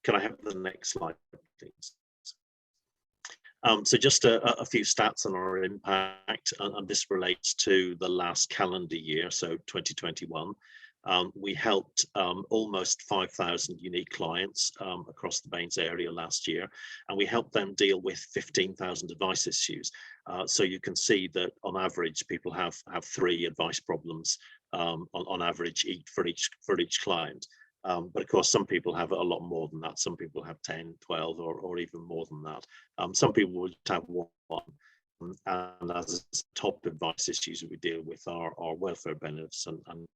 Can I have the next slide, please? So just a few stats on our impact, and this relates to the last calendar year, so 2021. We helped almost 5,000 unique clients across the B&NES area last year, and we helped them deal with 15,000 advice issues. So you can see that on average, people have 3 advice problems on average for each client. But of course, some people have a lot more than that. Some people have 10, 12, or even more than that. Some people would have 1. And as top advice issues that we deal with are welfare benefits and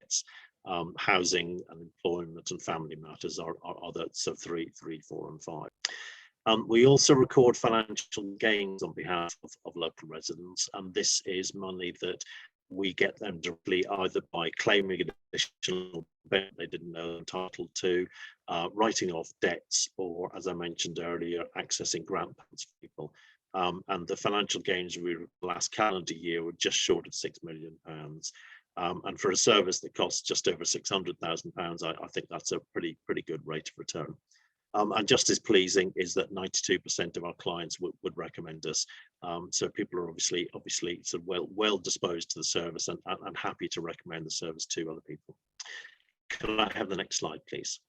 housing and employment and family matters are the so 3, 4, and 5. We also record financial gains on behalf of local residents, and this is money that we get them directly either by claiming additional benefit they didn't know they're entitled to, writing off debts, or as I mentioned earlier, accessing grant funds for people. And the financial gains we last calendar year were just short of £6 million. And for a service that costs just over £600,000, I think that's a pretty good rate of return. And just as pleasing is that 92% of our clients would recommend us. So people are obviously sort of well disposed to the service and happy to recommend the service to other people. Can I have the next slide, please?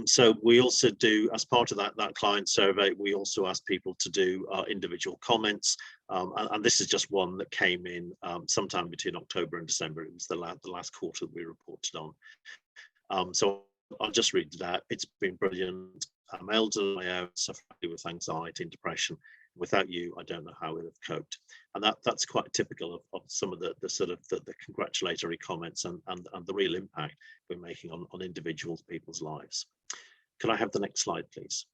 So we also do, as part of that client survey, we also ask people to do individual comments, and this is just one that came in sometime between October and December. It was the last quarter that we reported on. So I'll just read it out. It's been brilliant. I'm elderly, suffering with anxiety and depression. Without you, I don't know how I would have coped. And that's quite typical of some of the sort of the congratulatory comments and the real impact we're making on individual people's lives. Can I have the next slide, please?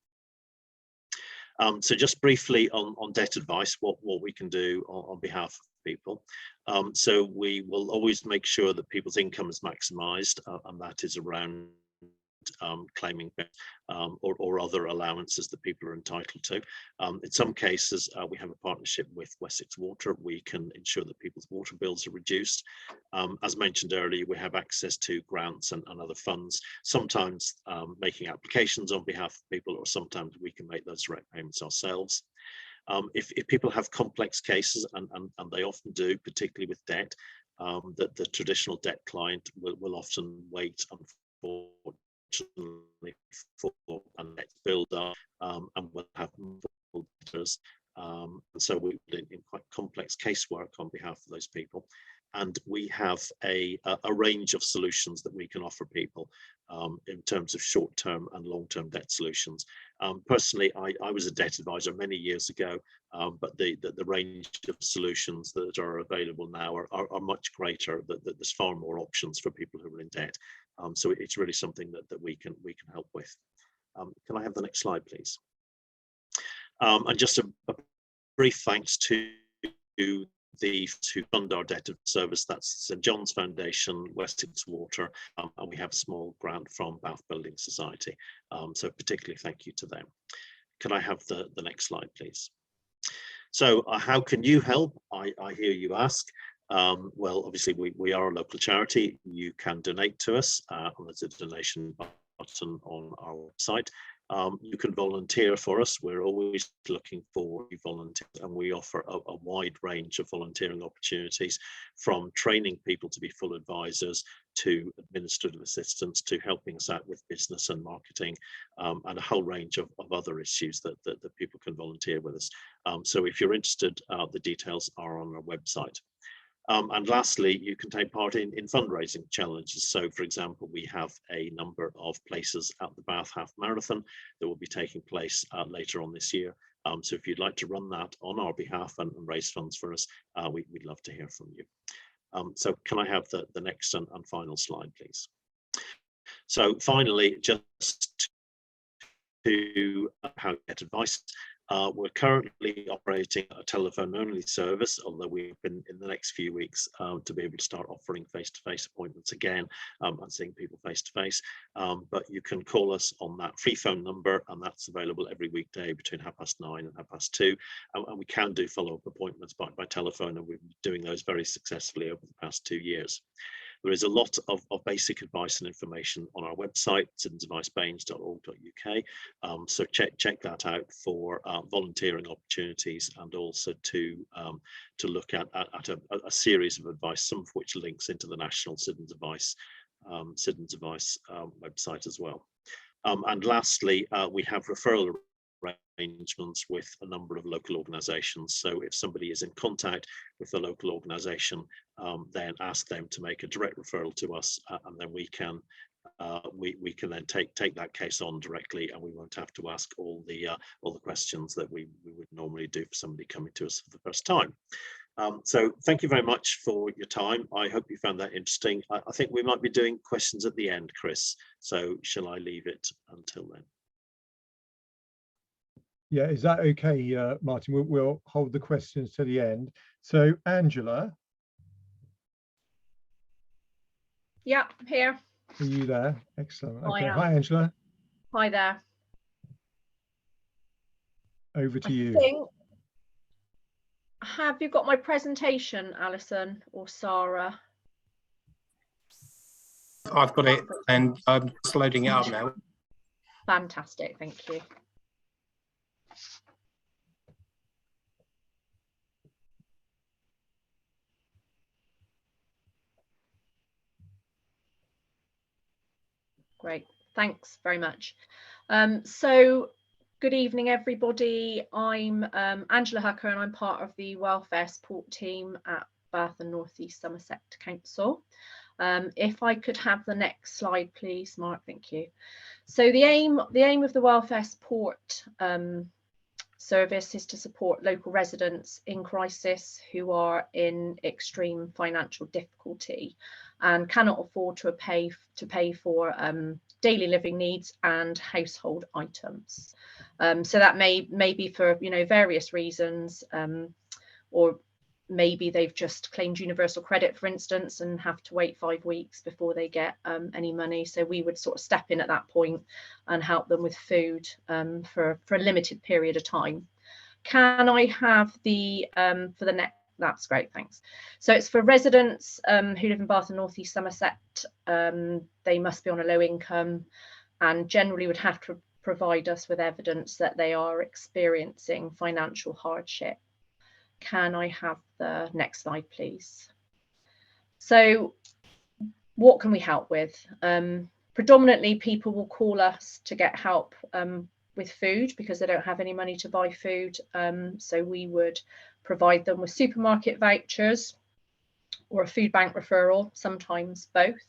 So just briefly on debt advice, what we can do on behalf of people. So we will always make sure that people's income is maximised, and that is around claiming or other allowances that people are entitled to. In some cases, we have a partnership with Wessex Water. We can ensure that people's water bills are reduced. As mentioned earlier, we have access to grants and other funds, sometimes making applications on behalf of people, or sometimes we can make those direct payments ourselves. If people have complex cases, and they often do, particularly with debt, that the traditional debt client will often wait unfortunately for a net build up, and we'll have multiple debtors. And so we do quite complex casework on behalf of those people. And we have a range of solutions that we can offer people in terms of short-term and long-term debt solutions. Personally, I was a debt advisor many years ago, but the range of solutions that are available now are much greater. That there's far more options for people who are in debt. So it's really something that we can help with. Can I have the next slide, please? And just a brief thanks to who fund our debt service. That's St John's Foundation, Wessex Water, and we have a small grant from Bath Building Society. So particularly thank you to them. Can I have the next slide, please? So how can you help? I hear you ask. Well, obviously we are a local charity. You can donate to us. There's a donation button on our website. You can volunteer for us. We're always looking for volunteers, and we offer a wide range of volunteering opportunities, from training people to be full advisors, to administrative assistants, to helping us out with business and marketing, and a whole range of other issues that people can volunteer with us. So if you're interested, the details are on our website. And lastly, you can take part in fundraising challenges. So, for example, we have a number of places at the Bath Half Marathon that will be taking place later on this year. So if you'd like to run that on our behalf and raise funds for us, we'd love to hear from you. So can I have the next and final slide, please? So finally, just to how to get advice. We're currently operating a telephone-only service, although we've been in the next few weeks to be able to start offering face-to-face appointments again and seeing people face-to-face. But you can call us on that free phone number, and that's available every weekday between 9:30 and 2:30. And we can do follow-up appointments by telephone, and we've been doing those very successfully over the past 2 years. There is a lot of basic advice and information on our website, citizensadvicebaines.org.uk. So check that out for volunteering opportunities, and also to look at a series of advice, some of which links into the National Citizens Advice website as well. And lastly, we have referral arrangements with a number of local organisations. So if somebody is in contact with the local organisation, then ask them to make a direct referral to us, and then we can then take that case on directly, and we won't have to ask all the questions that we would normally do for somebody coming to us for the first time. So thank you very much for your time. I hope you found that interesting. I think we might be doing questions at the end, Chris. So shall I leave it until then? Yeah, is that okay, Martin? We'll hold the questions to the end. So Angela. Yeah, I'm here. Are you there? Excellent. Okay. Hi, Angela. Hi there. Over to you. Have you got my presentation, Alison or Sarah? I've got it, and I'm just loading it up now. Fantastic, thank you. Great, thanks very much. So good evening, everybody. I'm Angela Hucker, and I'm part of the welfare support team at Bath and North East Somerset Council. If I could have the next slide, please, Mark, thank you. So the aim of the welfare support service is to support local residents in crisis who are in extreme financial difficulty and cannot afford to pay for daily living needs and household items. So that may be for various reasons, or maybe they've just claimed universal credit, for instance, and have to wait 5 weeks before they get any money. So we would sort of step in at that point and help them with food for a limited period of time. Can I have the for the next? That's great, thanks. So it's for residents who live in Bath and North East Somerset. They must be on a low income and generally would have to provide us with evidence that they are experiencing financial hardship. Can I have the next slide, please? So what can we help with? Predominantly people will call us to get help with food because they don't have any money to buy food. So we would provide them with supermarket vouchers or a food bank referral, sometimes both.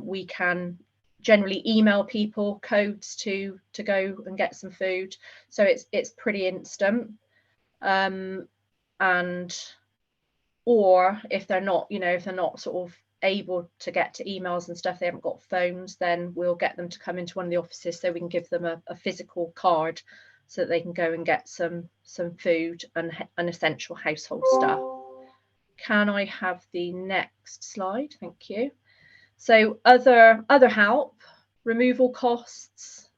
We can generally email people codes to go and get some food. So it's pretty instant. And or if they're not, if they're not sort of able to get to emails and stuff, they haven't got phones, then we'll get them to come into one of the offices so we can give them a physical card so that they can go and get some food and essential household stuff. Can I have the next slide? Thank you. So other help, removal costs,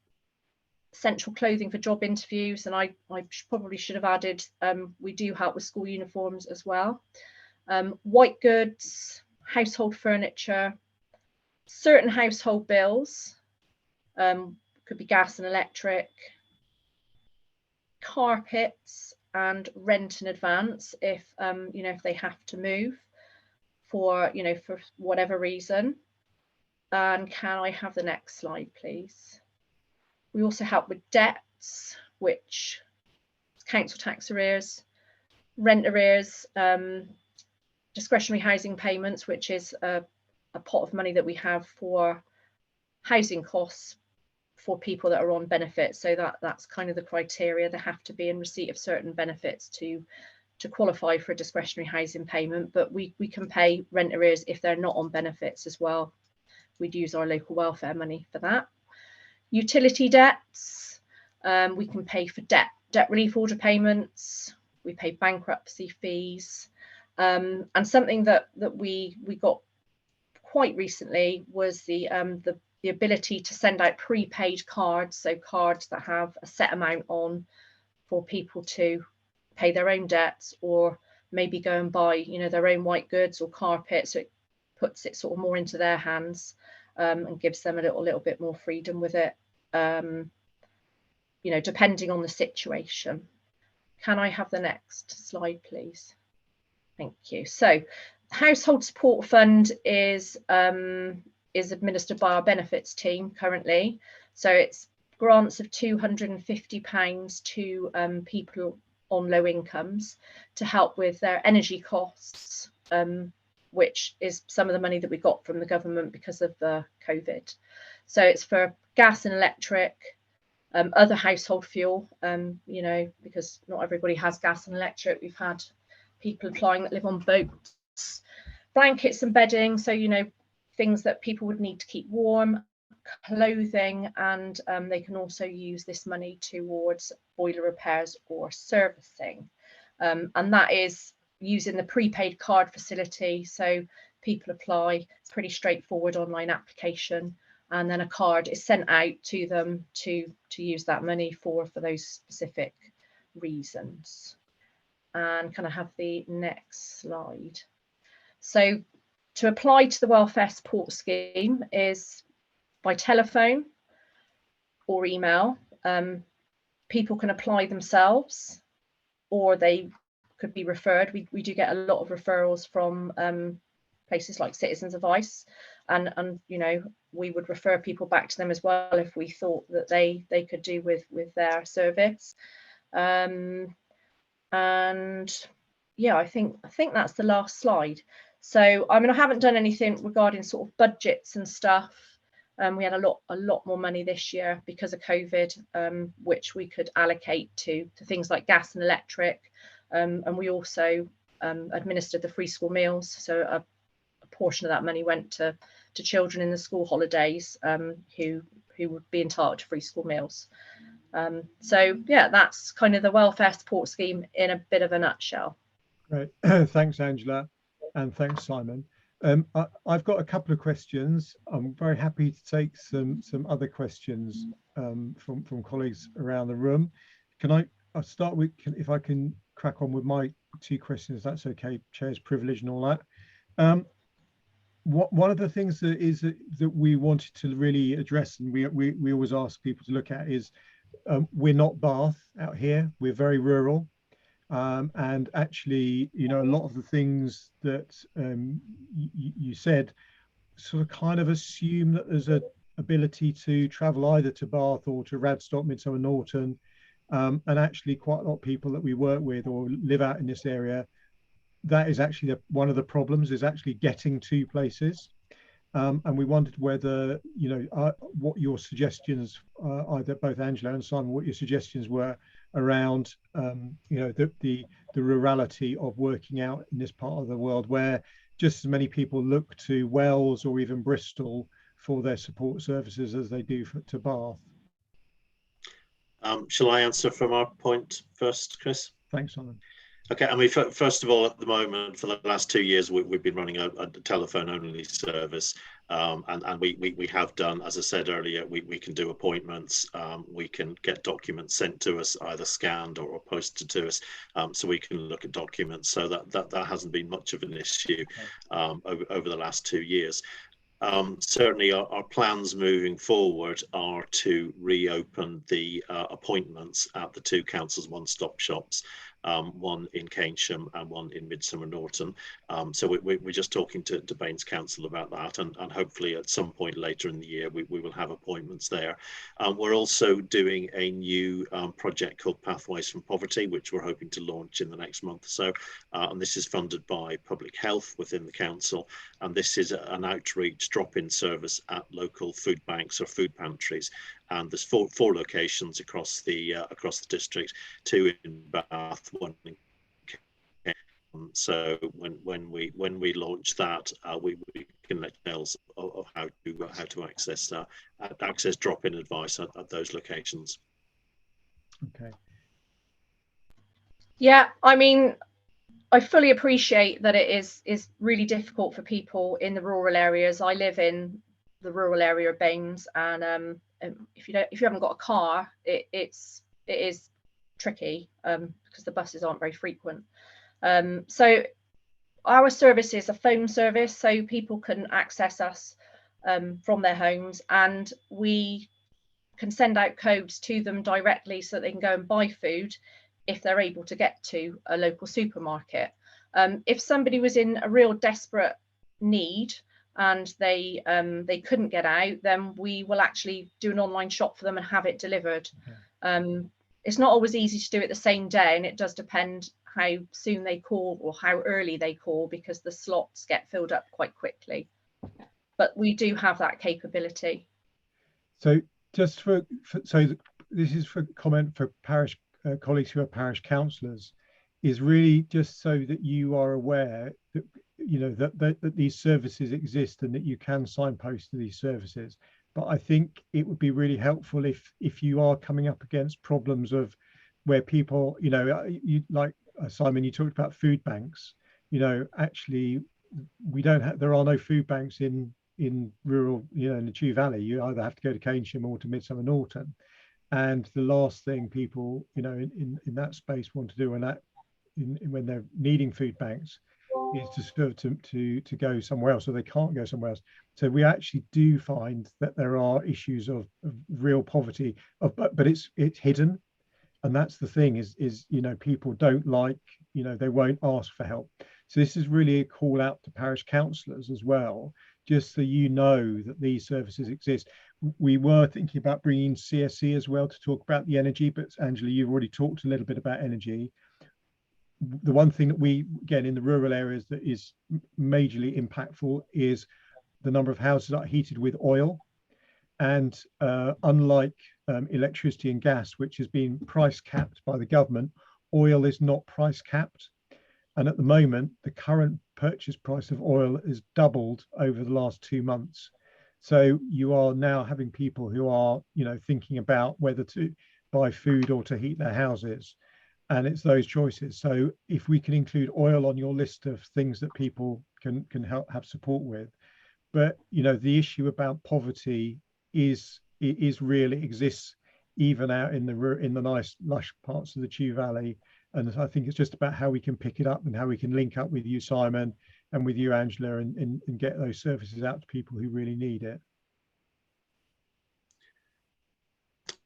essential clothing for job interviews, and I probably should have added, we do help with school uniforms as well. White goods, household furniture, certain household bills, could be gas and electric, carpets, and rent in advance if if they have to move for for whatever reason. And can I have the next slide, please? We also help with debts, which is council tax arrears, rent arrears, discretionary housing payments, which is a pot of money that we have for housing costs for people that are on benefits. So that's kind of the criteria. They have to be in receipt of certain benefits to qualify for a discretionary housing payment, but we can pay rent arrears if they're not on benefits as well. We'd use our local welfare money for that. Utility debts, we can pay for debt relief order payments, we pay bankruptcy fees, and something that we got quite recently was the ability to send out prepaid cards, so cards that have a set amount on for people to pay their own debts, or maybe go and buy their own white goods or carpet, so it puts it sort of more into their hands, and gives them a little bit more freedom with it, depending on the situation. Can I have the next slide, please? Thank you. So household support fund is administered by our benefits team currently. So it's grants of £250 to people on low incomes to help with their energy costs, which is some of the money that we got from the government because of the COVID. So it's for gas and electric, other household fuel, because not everybody has gas and electric. We've had people applying that live on boats, blankets and bedding, so things that people would need to keep warm, clothing, and they can also use this money towards boiler repairs or servicing, and that is using the prepaid card facility. So people apply, it's pretty straightforward online application, and then a card is sent out to them to use that money for those specific reasons. And can I have the next slide? So to apply to the welfare support scheme is by telephone or email. People can apply themselves, or they could be referred. We do get a lot of referrals from places like Citizens Advice, and we would refer people back to them as well if we thought that they could do with their service. And yeah, I think that's the last slide. So I haven't done anything regarding sort of budgets and stuff. We had a lot more money this year because of COVID, which we could allocate to things like gas and electric, and we also administered the free school meals. So a portion of that money went to children in the school holidays, who would be entitled to free school meals. So yeah, that's kind of the welfare support scheme in a bit of a nutshell. Great. Thanks, Angela, and thanks, Simon. I've got a couple of questions. I'm very happy to take some other questions from colleagues around the room. I'll start with, if I can crack on with my two questions, that's okay, chair's privilege and all that. One of the things that we wanted to really address, and we always ask people to look at, is we're not Bath out here, we're very rural. And actually, a lot of the things that you said sort of kind of assume that there's an ability to travel either to Bath or to Radstock, Midsummer Norton, and actually quite a lot of people that we work with or live out in this area, that is actually one of the problems, is actually getting to places. And we wondered whether, what your suggestions, either both Angela and Simon, what your suggestions were around, the rurality of working out in this part of the world, where just as many people look to Wales or even Bristol for their support services as they do to Bath. Shall I answer from our point first, Chris? Thanks, Simon. Okay, I mean, first of all, at the moment, for the last 2 years, we've been running a telephone-only service, and we have done, as I said earlier, we can do appointments, we can get documents sent to us, either scanned or posted to us, so we can look at documents. So that hasn't been much of an issue over the last 2 years. Certainly our plans moving forward are to reopen the appointments at the two councils' one-stop shops, one in Keynsham and one in Midsummer Norton. So we're just talking to Baines Council about that, and hopefully at some point later in the year we will have appointments there. We're also doing a new project called Pathways from Poverty, which we're hoping to launch in the next month or so, and this is funded by Public Health within the council, and this is an outreach drop-in service at local food banks or food pantries. And there's four locations across the district, 2 in Bath, 1 in Kent. So when we launch that, we can let details of how to access drop-in advice at those locations. Okay. Yeah, I mean, I fully appreciate that it is really difficult for people in the rural areas. I live in the rural area of Baines, and if you haven't got a car, it is tricky because the buses aren't very frequent. So our service is a phone service, so people can access us from their homes, and we can send out codes to them directly so that they can go and buy food if they're able to get to a local supermarket. If somebody was in a real desperate need and they couldn't get out, then we will actually do an online shop for them and have it delivered. It's not always easy to do it the same day, and it does depend how soon they call or how early they call, because the slots get filled up quite quickly. But we do have that capability. So just so this is for comment for parish colleagues who are parish councillors, is really just so that you are aware that that these services exist and that you can signpost to these services. But I think it would be really helpful if you are coming up against problems of where people, you like Simon, you talked about food banks. Actually there are no food banks in rural, in the Chew Valley. You either have to go to Keynsham or to Midsummer Norton. And the last thing people, in that space want to do when they're needing food banks is to sort of to go somewhere else, or they can't go somewhere else. So we actually do find that there are issues of real poverty, but it's hidden, and that's the thing is people don't like, they won't ask for help. So this is really a call out to parish councillors as well, just so you know that these services exist. We were thinking about bringing CSE as well to talk about the energy, but Angela, you've already talked a little bit about energy. The one thing that we, again, in the rural areas that is majorly impactful is the number of houses that are heated with oil. And unlike electricity and gas, which has been price capped by the government, oil is not price capped. And at the moment, the current purchase price of oil is doubled over the last 2 months. So you are now having people who are, thinking about whether to buy food or to heat their houses. And it's those choices. So if we can include oil on your list of things that people can help have support with. But, the issue about poverty is real. It exists even out in the nice lush parts of the Chew Valley. And I think it's just about how we can pick it up and how we can link up with you, Simon, and with you, Angela, and get those services out to people who really need it.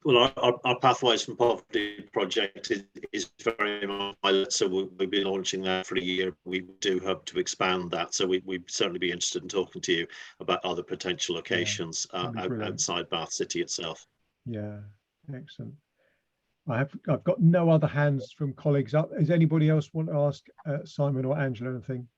Well, our Pathways from Poverty project is very much, so we'll be launching that for a year. We do hope to expand that, so we'd certainly be interested in talking to you about other potential locations outside Bath City itself. Yeah, excellent. I've got no other hands from colleagues up. Does anybody else want to ask Simon or Angela anything?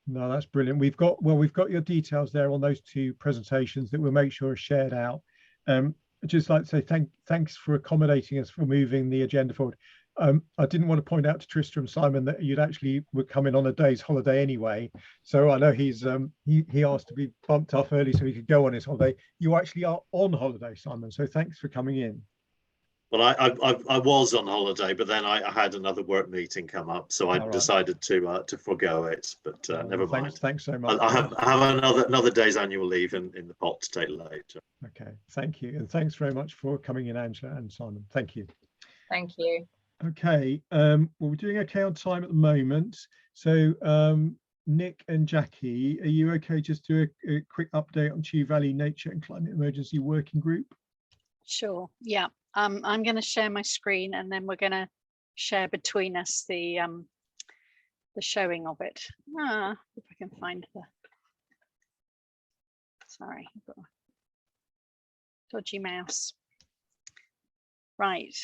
No, that's brilliant. We've got your details there on those 2 presentations that we'll make sure are shared out. I'd just like to say thanks for accommodating us for moving the agenda forward. I didn't want to point out to Tristram, Simon, that you'd actually were coming on a day's holiday anyway. So I know he asked to be bumped off early so he could go on his holiday. You actually are on holiday, Simon. So thanks for coming in. Well, I was on holiday, but then I had another work meeting come up, so I All right. decided to forgo it. But never Thanks, mind. thanks so much. I have another day's annual leave in the pot to take later. Okay, thank you, and thanks very much for coming in, Angela and Simon. Thank you. Thank you. Okay, well, we're doing okay on time at the moment. So Nick and Jackie, are you okay just to do a quick update on Chew Valley Nature and Climate Emergency Working Group? Sure, yeah. I'm going to share my screen, and then we're going to share between us the showing of it. If I can find the, sorry, I've got a dodgy mouse. Right.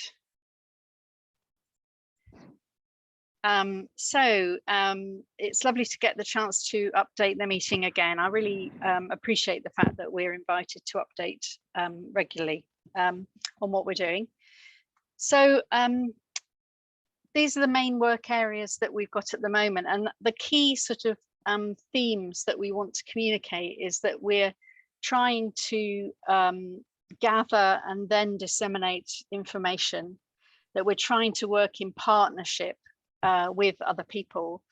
It's lovely to get the chance to update the meeting again. I really appreciate the fact that we're invited to update regularly on what we're doing. So these are the main work areas that we've got at the moment, and the key sort of themes that we want to communicate is that we're trying to gather and then disseminate information, that we're trying to work in partnership with other people.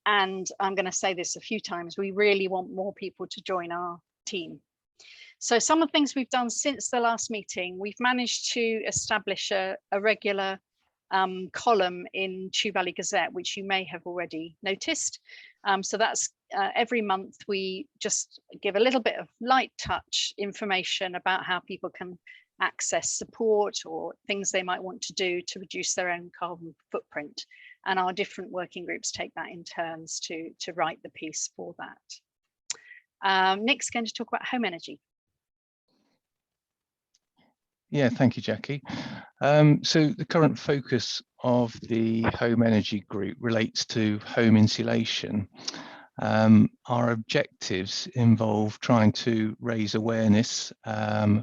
And I'm going to say this a few times, we really want more people to join our team. So some of the things we've done since the last meeting, we've managed to establish a regular column in Chew Valley Gazette, which you may have already noticed. So that's every month we just give a little bit of light touch information about how people can access support or things they might want to do to reduce their own carbon footprint. And our different working groups take that in turns to write the piece for that. Nick's going to talk about home energy. Yeah, thank you, Jackie. So the current focus of the home energy group relates to home insulation. Our objectives involve trying to raise awareness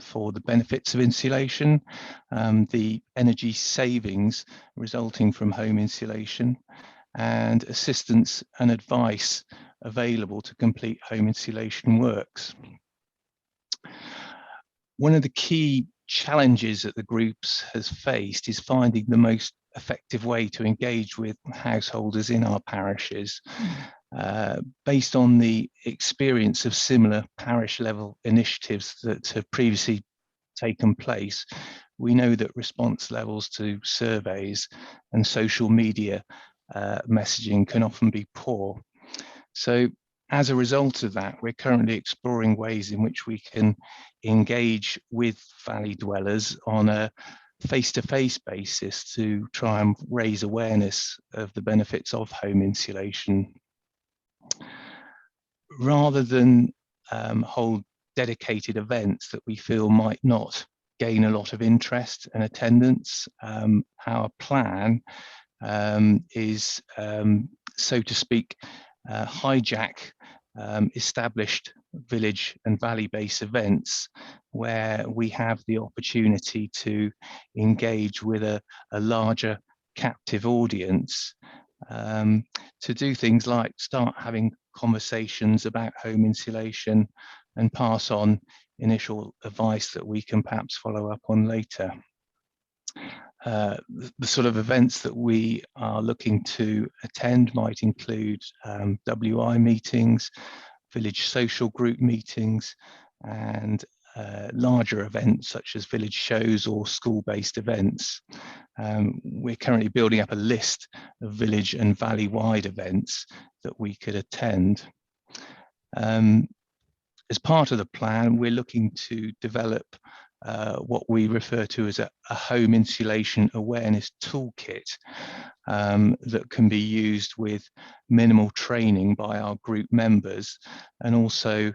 for the benefits of insulation, the energy savings resulting from home insulation, and assistance and advice available to complete home insulation works. One of the key challenges that the groups has faced is finding the most effective way to engage with householders in our parishes. Based on the experience of similar parish level initiatives that have previously taken place, we know that response levels to surveys and social media messaging can often be poor. So as a result of that, we're currently exploring ways in which we can engage with valley dwellers on a face-to-face basis to try and raise awareness of the benefits of home insulation. Rather than hold dedicated events that we feel might not gain a lot of interest and attendance, our plan is, so to speak, hijack established village and valley-based events where we have the opportunity to engage with a larger captive audience, to do things like start having conversations about home insulation and pass on initial advice that we can perhaps follow up on later. The sort of events that we are looking to attend might include WI meetings, village social group meetings, and larger events such as village shows or school-based events. We're currently building up a list of village and valley-wide events that we could attend. As part of the plan, we're looking to develop what we refer to as a home insulation awareness toolkit that can be used with minimal training by our group members and also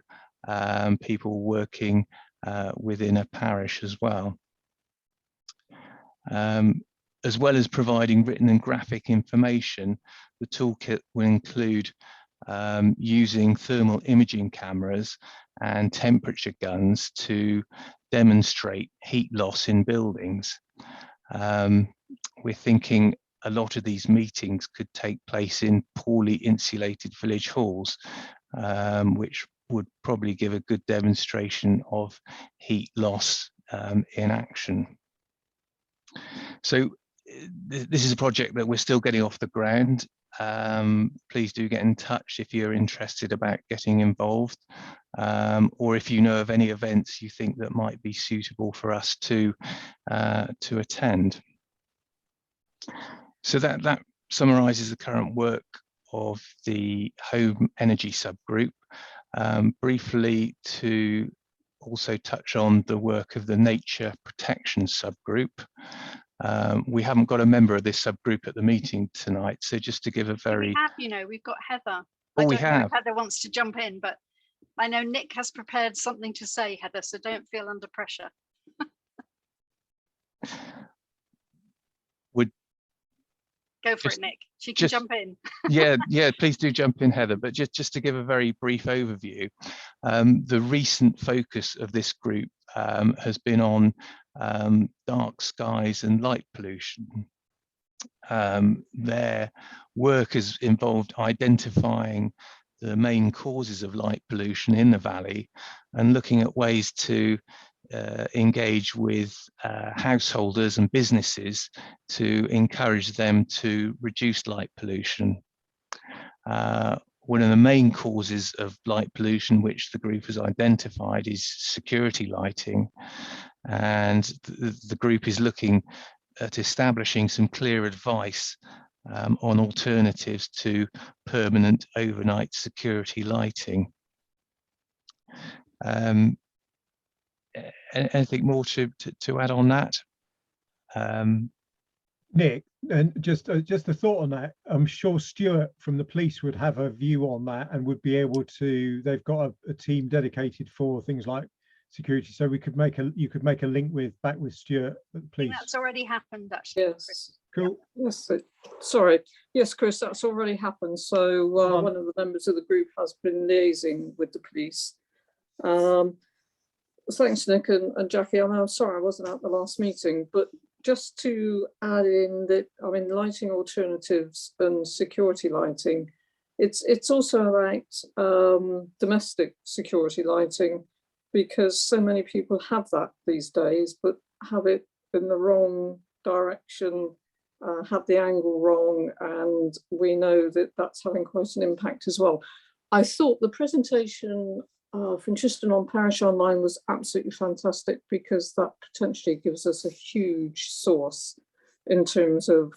people working within a parish as well. As well as providing written and graphic information, the toolkit will include using thermal imaging cameras and temperature guns to demonstrate heat loss in buildings. We're thinking a lot of these meetings could take place in poorly insulated village halls, which would probably give a good demonstration of heat loss in action. So this is a project that we're still getting off the ground. Please do get in touch if you're interested about getting involved, or if you know of any events you think that might be suitable for us to attend. So that summarises the current work of the home energy subgroup. Briefly, to also touch on the work of the nature protection subgroup. We haven't got a member of this subgroup at the meeting tonight, so just to give a very... We have, you know, we've got Heather. Oh, I don't know if Heather wants to jump in, but I know Nick has prepared something to say, Heather, so don't feel under pressure. Go for it, Nick. She can jump in. yeah, please do jump in, Heather. But just to give a very brief overview, the recent focus of this group has been on dark skies and light pollution. Their work has involved identifying the main causes of light pollution in the valley and looking at ways to engage with householders and businesses to encourage them to reduce light pollution. One of the main causes of light pollution which the group has identified is security lighting, and the group is looking at establishing some clear advice on alternatives to permanent overnight security lighting. Anything more to add on that? Nick, and just a thought on that. I'm sure Stuart from the police would have a view on that and would be able to. They've got a team dedicated for things like security, so we could you could make a link back with Stuart at the police. That's already happened, actually. Yes. Cool. Yes. Sorry. Yes, Chris, that's already happened. So one of the members of the group has been liaising with the police. Thanks, Nick and Jackie. I'm sorry I wasn't at the last meeting, but just to add in that, I mean, lighting alternatives and security lighting, it's also about domestic security lighting, because so many people have that these days, but have it in the wrong direction, have the angle wrong, and we know that that's having quite an impact as well. I thought the presentation from Tristram on Parish Online was absolutely fantastic, because that potentially gives us a huge source in terms of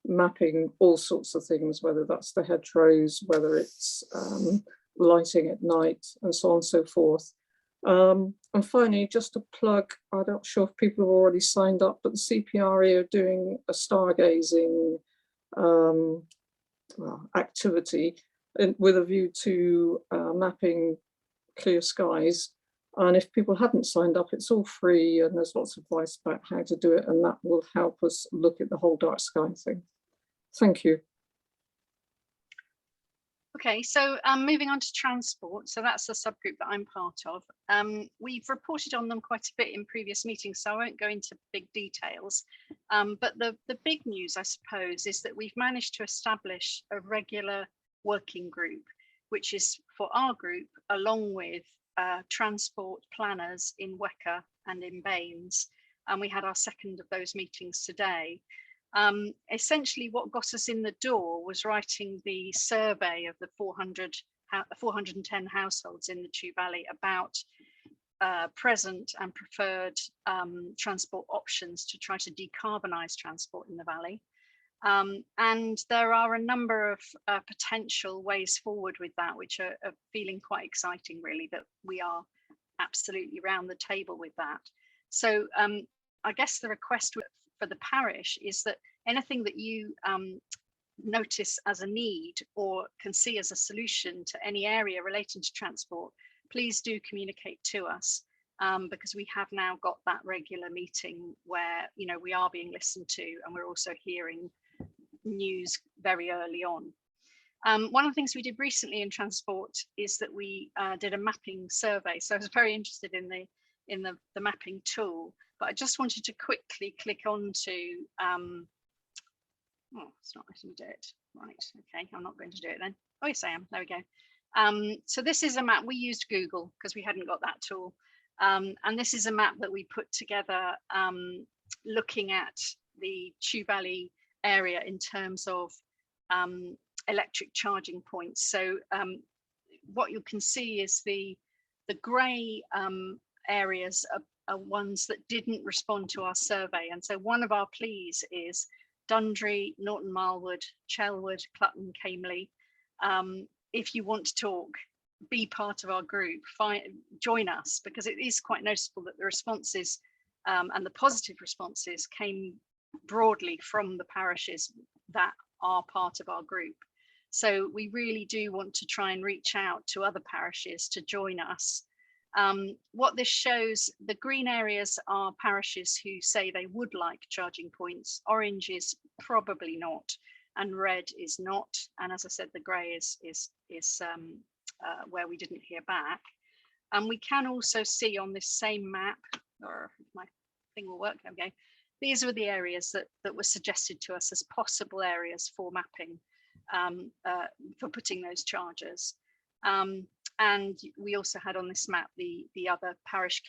mapping all sorts of things, whether that's the hedgerows, whether it's lighting at night, and so on and so forth. And finally, just a plug, I'm not sure if people have already signed up, but the CPRE are doing a stargazing activity with a view to mapping clear skies. And if people hadn't signed up, it's all free, and there's lots of advice about how to do it, and that will help us look at the whole dark sky thing. Thank you. Okay, so moving on to transport. So that's the subgroup that I'm part of. We've reported on them quite a bit in previous meetings, so I won't go into big details. But the big news, I suppose, is that we've managed to establish a regular working group, which is for our group, along with transport planners in Wecker and in Baines. And we had our second of those meetings today. Essentially, what got us in the door was writing the survey of the 410 households in the Chew Valley about present and preferred transport options to try to decarbonise transport in the valley. And there are a number of potential ways forward with that, which are feeling quite exciting, really, that we are absolutely round the table with that. So I guess the request for the parish is that anything that you notice as a need or can see as a solution to any area relating to transport, please do communicate to us, because we have now got that regular meeting where, you know, we are being listened to, and we're also hearing news very early on. One of the things we did recently in transport is that we did a mapping survey. So I was very interested in the mapping tool, but I just wanted to quickly click on to, oh, it's not letting me do it. Right, okay, I'm not going to do it then. Oh yes, I am, there we go. So this is a map, we used Google because we hadn't got that tool. And this is a map that we put together looking at the Chew Valley area in terms of electric charging points. So what you can see is the grey areas are ones that didn't respond to our survey. And so one of our pleas is Dundry, Norton Marlwood, Chelwood, Clutton, Cameley. If you want to talk, be part of our group, join us, because it is quite noticeable that the responses and the positive responses came broadly from the parishes that are part of our group. So we really do want to try and reach out to other parishes to join us. What this shows, the green areas are parishes who say they would like charging points, orange is probably not, and red is not. And as I said, the grey is where we didn't hear back. And we can also see on this same map, or if my thing will work, okay, these were the areas that were suggested to us as possible areas for mapping, for putting those chargers. And we also had on this map the other parish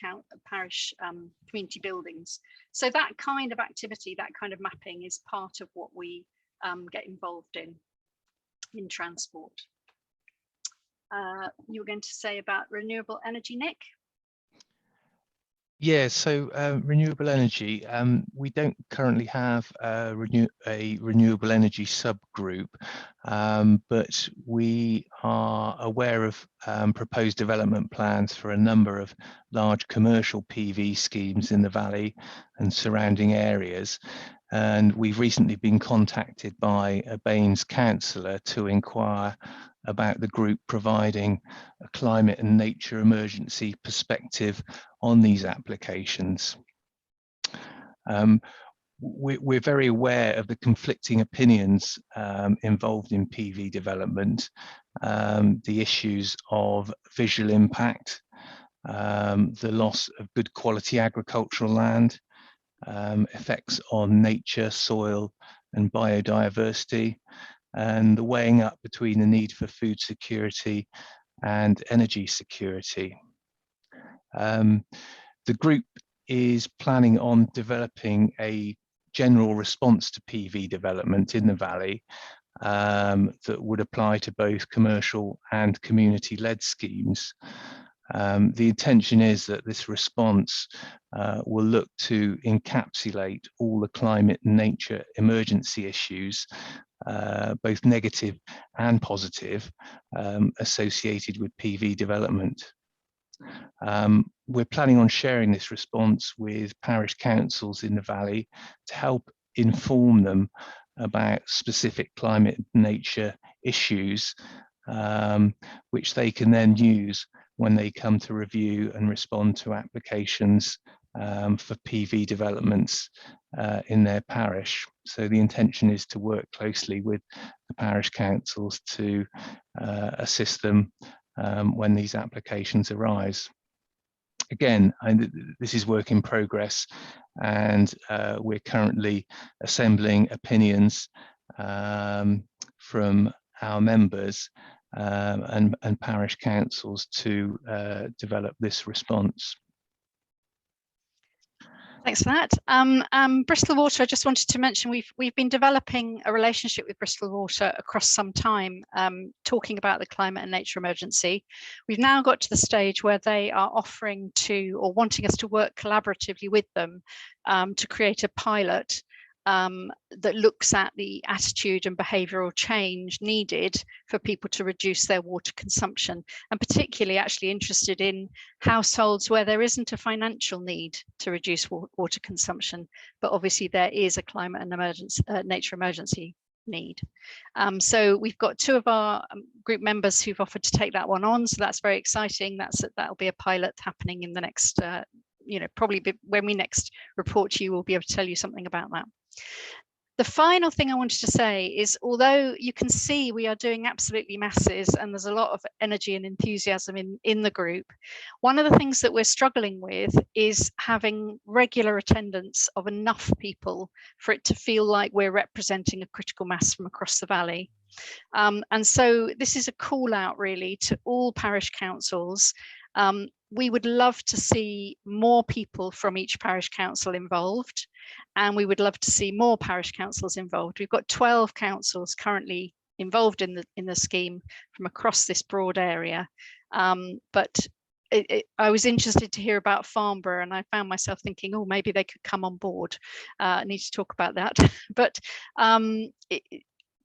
community buildings. So that kind of activity, that kind of mapping is part of what we get involved in transport. You were going to say about renewable energy, Nick? Yeah, so renewable energy, we don't currently have a renewable energy subgroup, but we are aware of proposed development plans for a number of large commercial PV schemes in the valley and surrounding areas. And we've recently been contacted by a BANES councillor to inquire about the group providing a climate and nature emergency perspective on these applications. We're very aware of the conflicting opinions involved in PV development, the issues of visual impact, the loss of good quality agricultural land, effects on nature, soil and biodiversity, and the weighing up between the need for food security and energy security. The group is planning on developing a general response to PV development in the valley that would apply to both commercial and community-led schemes. The intention is that this response will look to encapsulate all the climate and nature emergency issues, both negative and positive, associated with PV development. We're planning on sharing this response with parish councils in the valley to help inform them about specific climate and nature issues, which they can then use when they come to review and respond to applications for PV developments in their parish. So the intention is to work closely with the parish councils to assist them when these applications arise. Again, this is work in progress, and we're currently assembling opinions from our members and parish councils to develop this response. Thanks for that. Bristol Water, I just wanted to mention we've been developing a relationship with Bristol Water across some time, talking about the climate and nature emergency. We've now got to the stage where they are offering to, or wanting us to work collaboratively with them to create a pilot that looks at the attitude and behavioural change needed for people to reduce their water consumption, and particularly actually interested in households where there isn't a financial need to reduce water consumption, but obviously there is a climate and nature emergency need. So we've got two of our group members who've offered to take that one on, so that's very exciting. That'll be a pilot happening in the next probably when we next report to you, we'll be able to tell you something about that. The final thing I wanted to say is, although you can see we are doing absolutely masses and there's a lot of energy and enthusiasm in the group, one of the things that we're struggling with is having regular attendance of enough people for it to feel like we're representing a critical mass from across the valley. And so this is a call out really to all parish councils. we would love to see more people from each parish council involved, and we would love to see more parish councils involved. We've got 12 councils currently involved in the scheme from across this broad area, but I was interested to hear about Farnborough, and I found myself thinking, oh, maybe they could come on board. I need to talk about that. But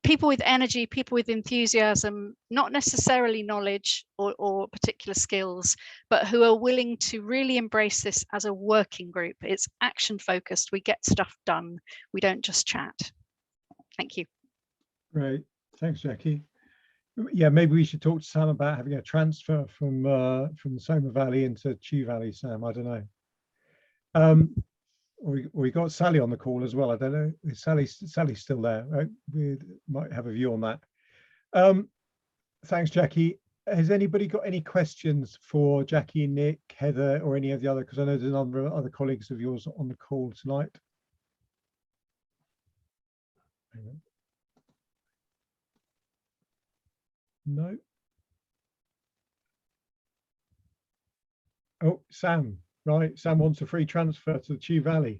people with energy, people with enthusiasm, not necessarily knowledge or particular skills, but who are willing to really embrace this as a working group. It's action focused. We get stuff done. We don't just chat. Thank you. Great. Thanks, Jackie. Yeah, maybe we should talk to Sam about having a transfer from the Somer Valley into Chew Valley, Sam. I don't know. We got Sally on the call as well. I don't know. Is Sally's still there? Right? We might have a view on that. Thanks, Jackie. Has anybody got any questions for Jackie, Nick, Heather, or any of the other? Because I know there's a number of other colleagues of yours on the call tonight. Hang on. No. Oh, Sam. Right, Sam wants a free transfer to the Chew Valley.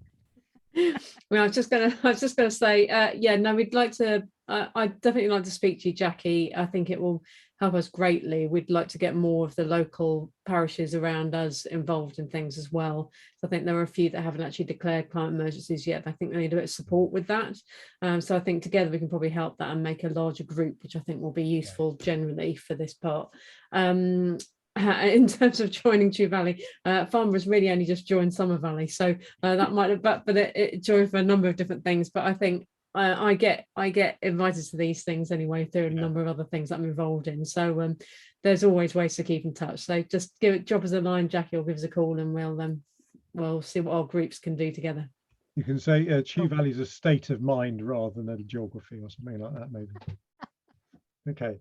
Well, I was just gonna say, yeah, no, we'd like to. I'd definitely like to speak to you, Jackie. I think it will help us greatly. We'd like to get more of the local parishes around us involved in things as well. So I think there are a few that haven't actually declared climate emergencies yet. I think they need a bit of support with that. So I think together we can probably help that and make a larger group, which I think will be useful generally for this part. In terms of joining Chew Valley, Farnborough's really only just joined Somer Valley, so that might have, but it joined for a number of different things. But I think I get invited to these things anyway through a number of other things that I'm involved in. So there's always ways to keep in touch. So just drop us a line, Jackie, or give us a call, and we'll see what our groups can do together. You can say Chew Valley is a state of mind rather than a geography or something like that, maybe. Okay.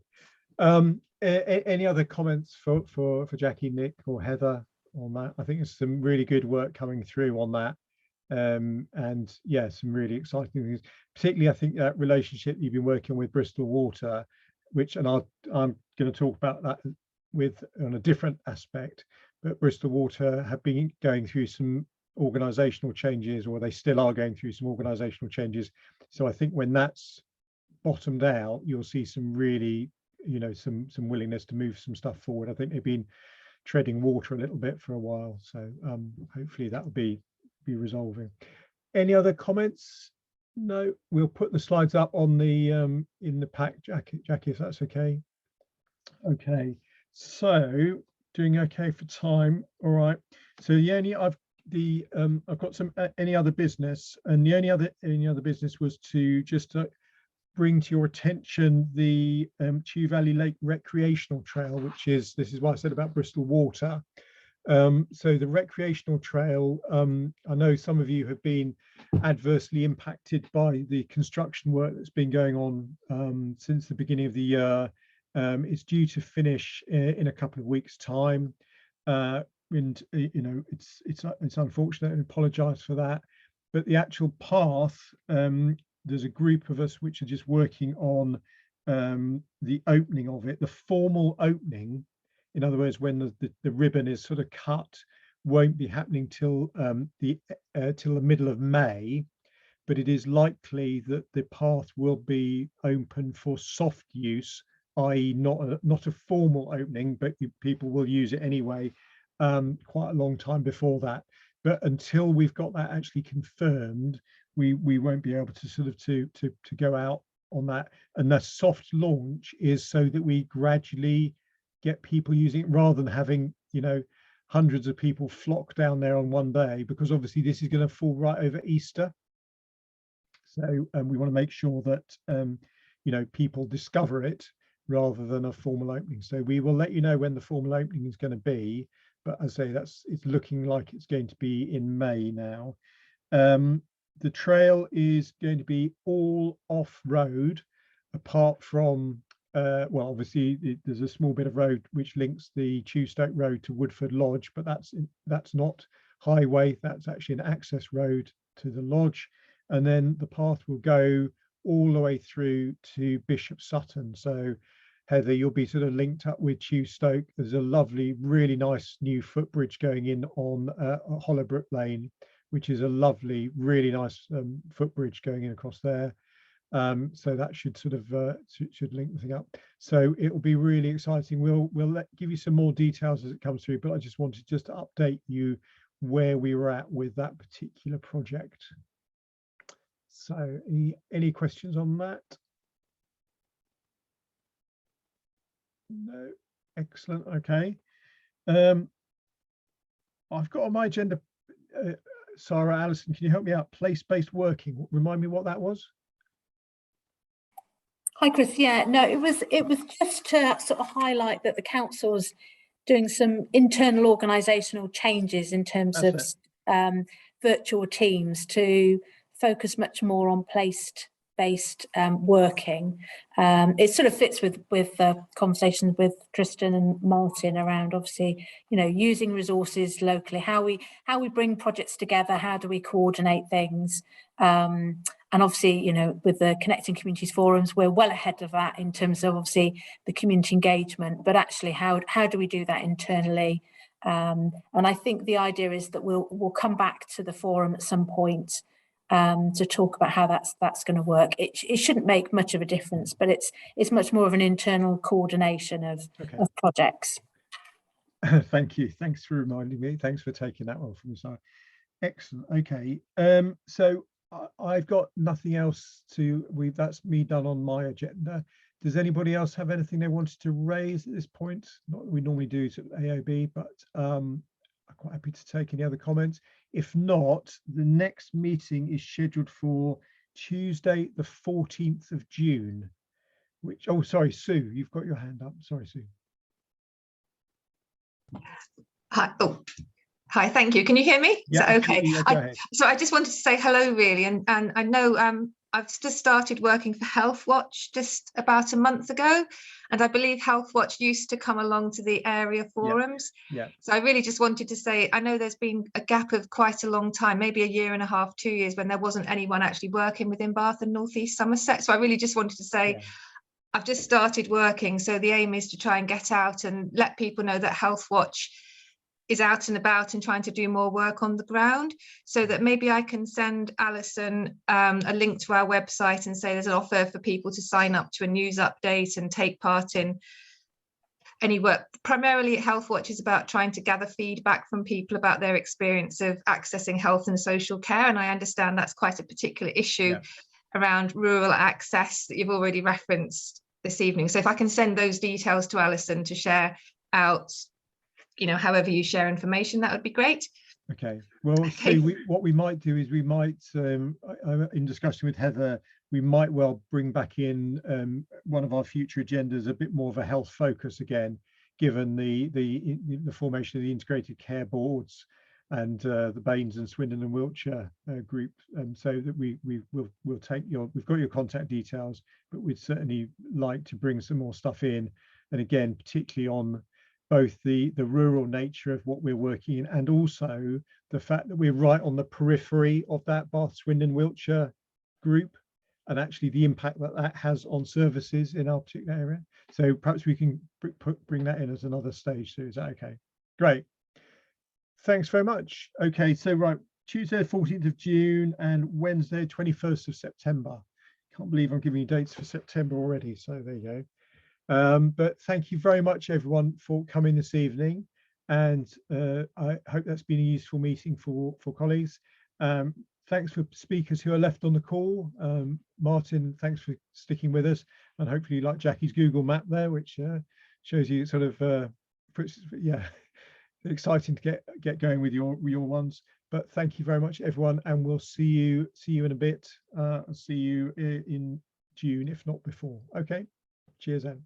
Any other comments for Jackie, Nick, or Heather on that? I think there's some really good work coming through on that, and yeah, some really exciting things. Particularly, I think that relationship you've been working with Bristol Water, which, and I'm going to talk about that on a different aspect. But Bristol Water have been going through some organisational changes, or they still are going through some organisational changes. So I think when that's bottomed out, you'll see some really, some willingness to move some stuff forward. I think they've been treading water a little bit for a while, so hopefully that will be resolving. Any other comments? No, we'll put the slides up on the in the pack, Jackie, if that's okay. Okay, so doing okay for time. All right, so I've got some any other business, and the any other business was to just bring to your attention the Chew Valley Lake Recreational Trail, this is what I said about Bristol Water. So the Recreational Trail, I know some of you have been adversely impacted by the construction work that's been going on since the beginning of the year. It's due to finish in a couple of weeks' time, and it's unfortunate, and apologise for that. But the actual path, there's a group of us which are just working on the opening of it. The formal opening, in other words, when the ribbon is sort of cut, won't be happening till the middle of May, but it is likely that the path will be open for soft use, i.e. not a formal opening, but people will use it anyway, quite a long time before that. But until we've got that actually confirmed, we won't be able to sort of to go out on that. And the soft launch is so that we gradually get people using it, rather than having hundreds of people flock down there on one day, because obviously this is going to fall right over Easter. So we want to make sure that people discover it rather than a formal opening. So we will let you know when the formal opening is going to be, but as I say, it's looking like it's going to be in May now. The trail is going to be all off-road, apart from well, obviously there's a small bit of road which links the Chewstoke Road to Woodford Lodge, but that's not highway, that's actually an access road to the lodge. And then the path will go all the way through to Bishop Sutton. So Heather, you'll be sort of linked up with Stoke. There's a lovely, really nice new footbridge going in on Hollowbrook Lane, which is a lovely, really nice footbridge going in across there. So that should sort of should link the thing up. So it will be really exciting. We'll give you some more details as it comes through, but I just wanted to update you where we were at with that particular project. So any questions on that? No. Excellent. Okay. I've got on my agenda, Sarah, Alison, can you help me out? Place-based working. Remind me what that was. Hi, Chris. Yeah, no, it was just to sort of highlight that the council's doing some internal organisational changes in terms of virtual teams to focus much more on place-based working. It sort of fits with the conversations with Tristan and Martin around, obviously, using resources locally, how we bring projects together, how do we coordinate things. And obviously, with the Connecting Communities forums, we're well ahead of that in terms of obviously the community engagement, but actually how do we do that internally? And I think the idea is that we'll come back to the forum at some point to talk about how that's going to work. It shouldn't make much of a difference, but it's much more of an internal coordination of projects. Thank you. Thanks for reminding me. Thanks for taking that one from me, Sarah. Excellent. Okay. So I've got nothing else that's me done on my agenda. Does anybody else have anything they wanted to raise at this point? Not that we normally do sort of AOB, but I'm quite happy to take any other comments. If not, the next meeting is scheduled for Tuesday, the 14th of June, which, oh, sorry, Sue, you've got your hand up. Sorry, Sue. Hi. Oh. Hi, thank you. Can you hear me? Yeah, is that okay? Yeah, so I just wanted to say hello, really, and I know I've just started working for Healthwatch just about a month ago, and I believe Healthwatch used to come along to the area forums. Yeah. So I really just wanted to say, I know there's been a gap of quite a long time, maybe a year and a half, 2 years, when there wasn't anyone actually working within Bath and North East Somerset. So I really just wanted to say, I've just started working, so the aim is to try and get out and let people know that Healthwatch is out and about and trying to do more work on the ground, so that maybe I can send Alison a link to our website and say there's an offer for people to sign up to a news update and take part in any work. Primarily Healthwatch is about trying to gather feedback from people about their experience of accessing health and social care, and I understand that's quite a particular issue around rural access that you've already referenced this evening. So if I can send those details to Alison to share out, however you share information, that would be great. Okay. Well, see, what we might do is we might, in discussion with Heather, we might well bring back in one of our future agendas a bit more of a health focus again, given the formation of the integrated care boards and the Baines and Swindon and Wiltshire group, and so that we'll take we've got your contact details, but we'd certainly like to bring some more stuff in, and again, particularly on both the rural nature of what we're working in, and also the fact that we're right on the periphery of that Bath, Swindon, Wiltshire group, and actually the impact that has on services in our particular area. So perhaps we can bring that in as another stage. So is that okay? Great. Thanks very much. Okay, so right, Tuesday 14th of June and Wednesday 21st of September. Can't believe I'm giving you dates for September already. So there you go. But thank you very much, everyone, for coming this evening, and I hope that's been a useful meeting for colleagues. Thanks for speakers who are left on the call. Martin, thanks for sticking with us, and hopefully you like Jackie's Google map there, which shows you sort of exciting to get going with your ones. But thank you very much, everyone, and we'll see you in a bit. I'll see you in June, if not before. Okay, cheers then.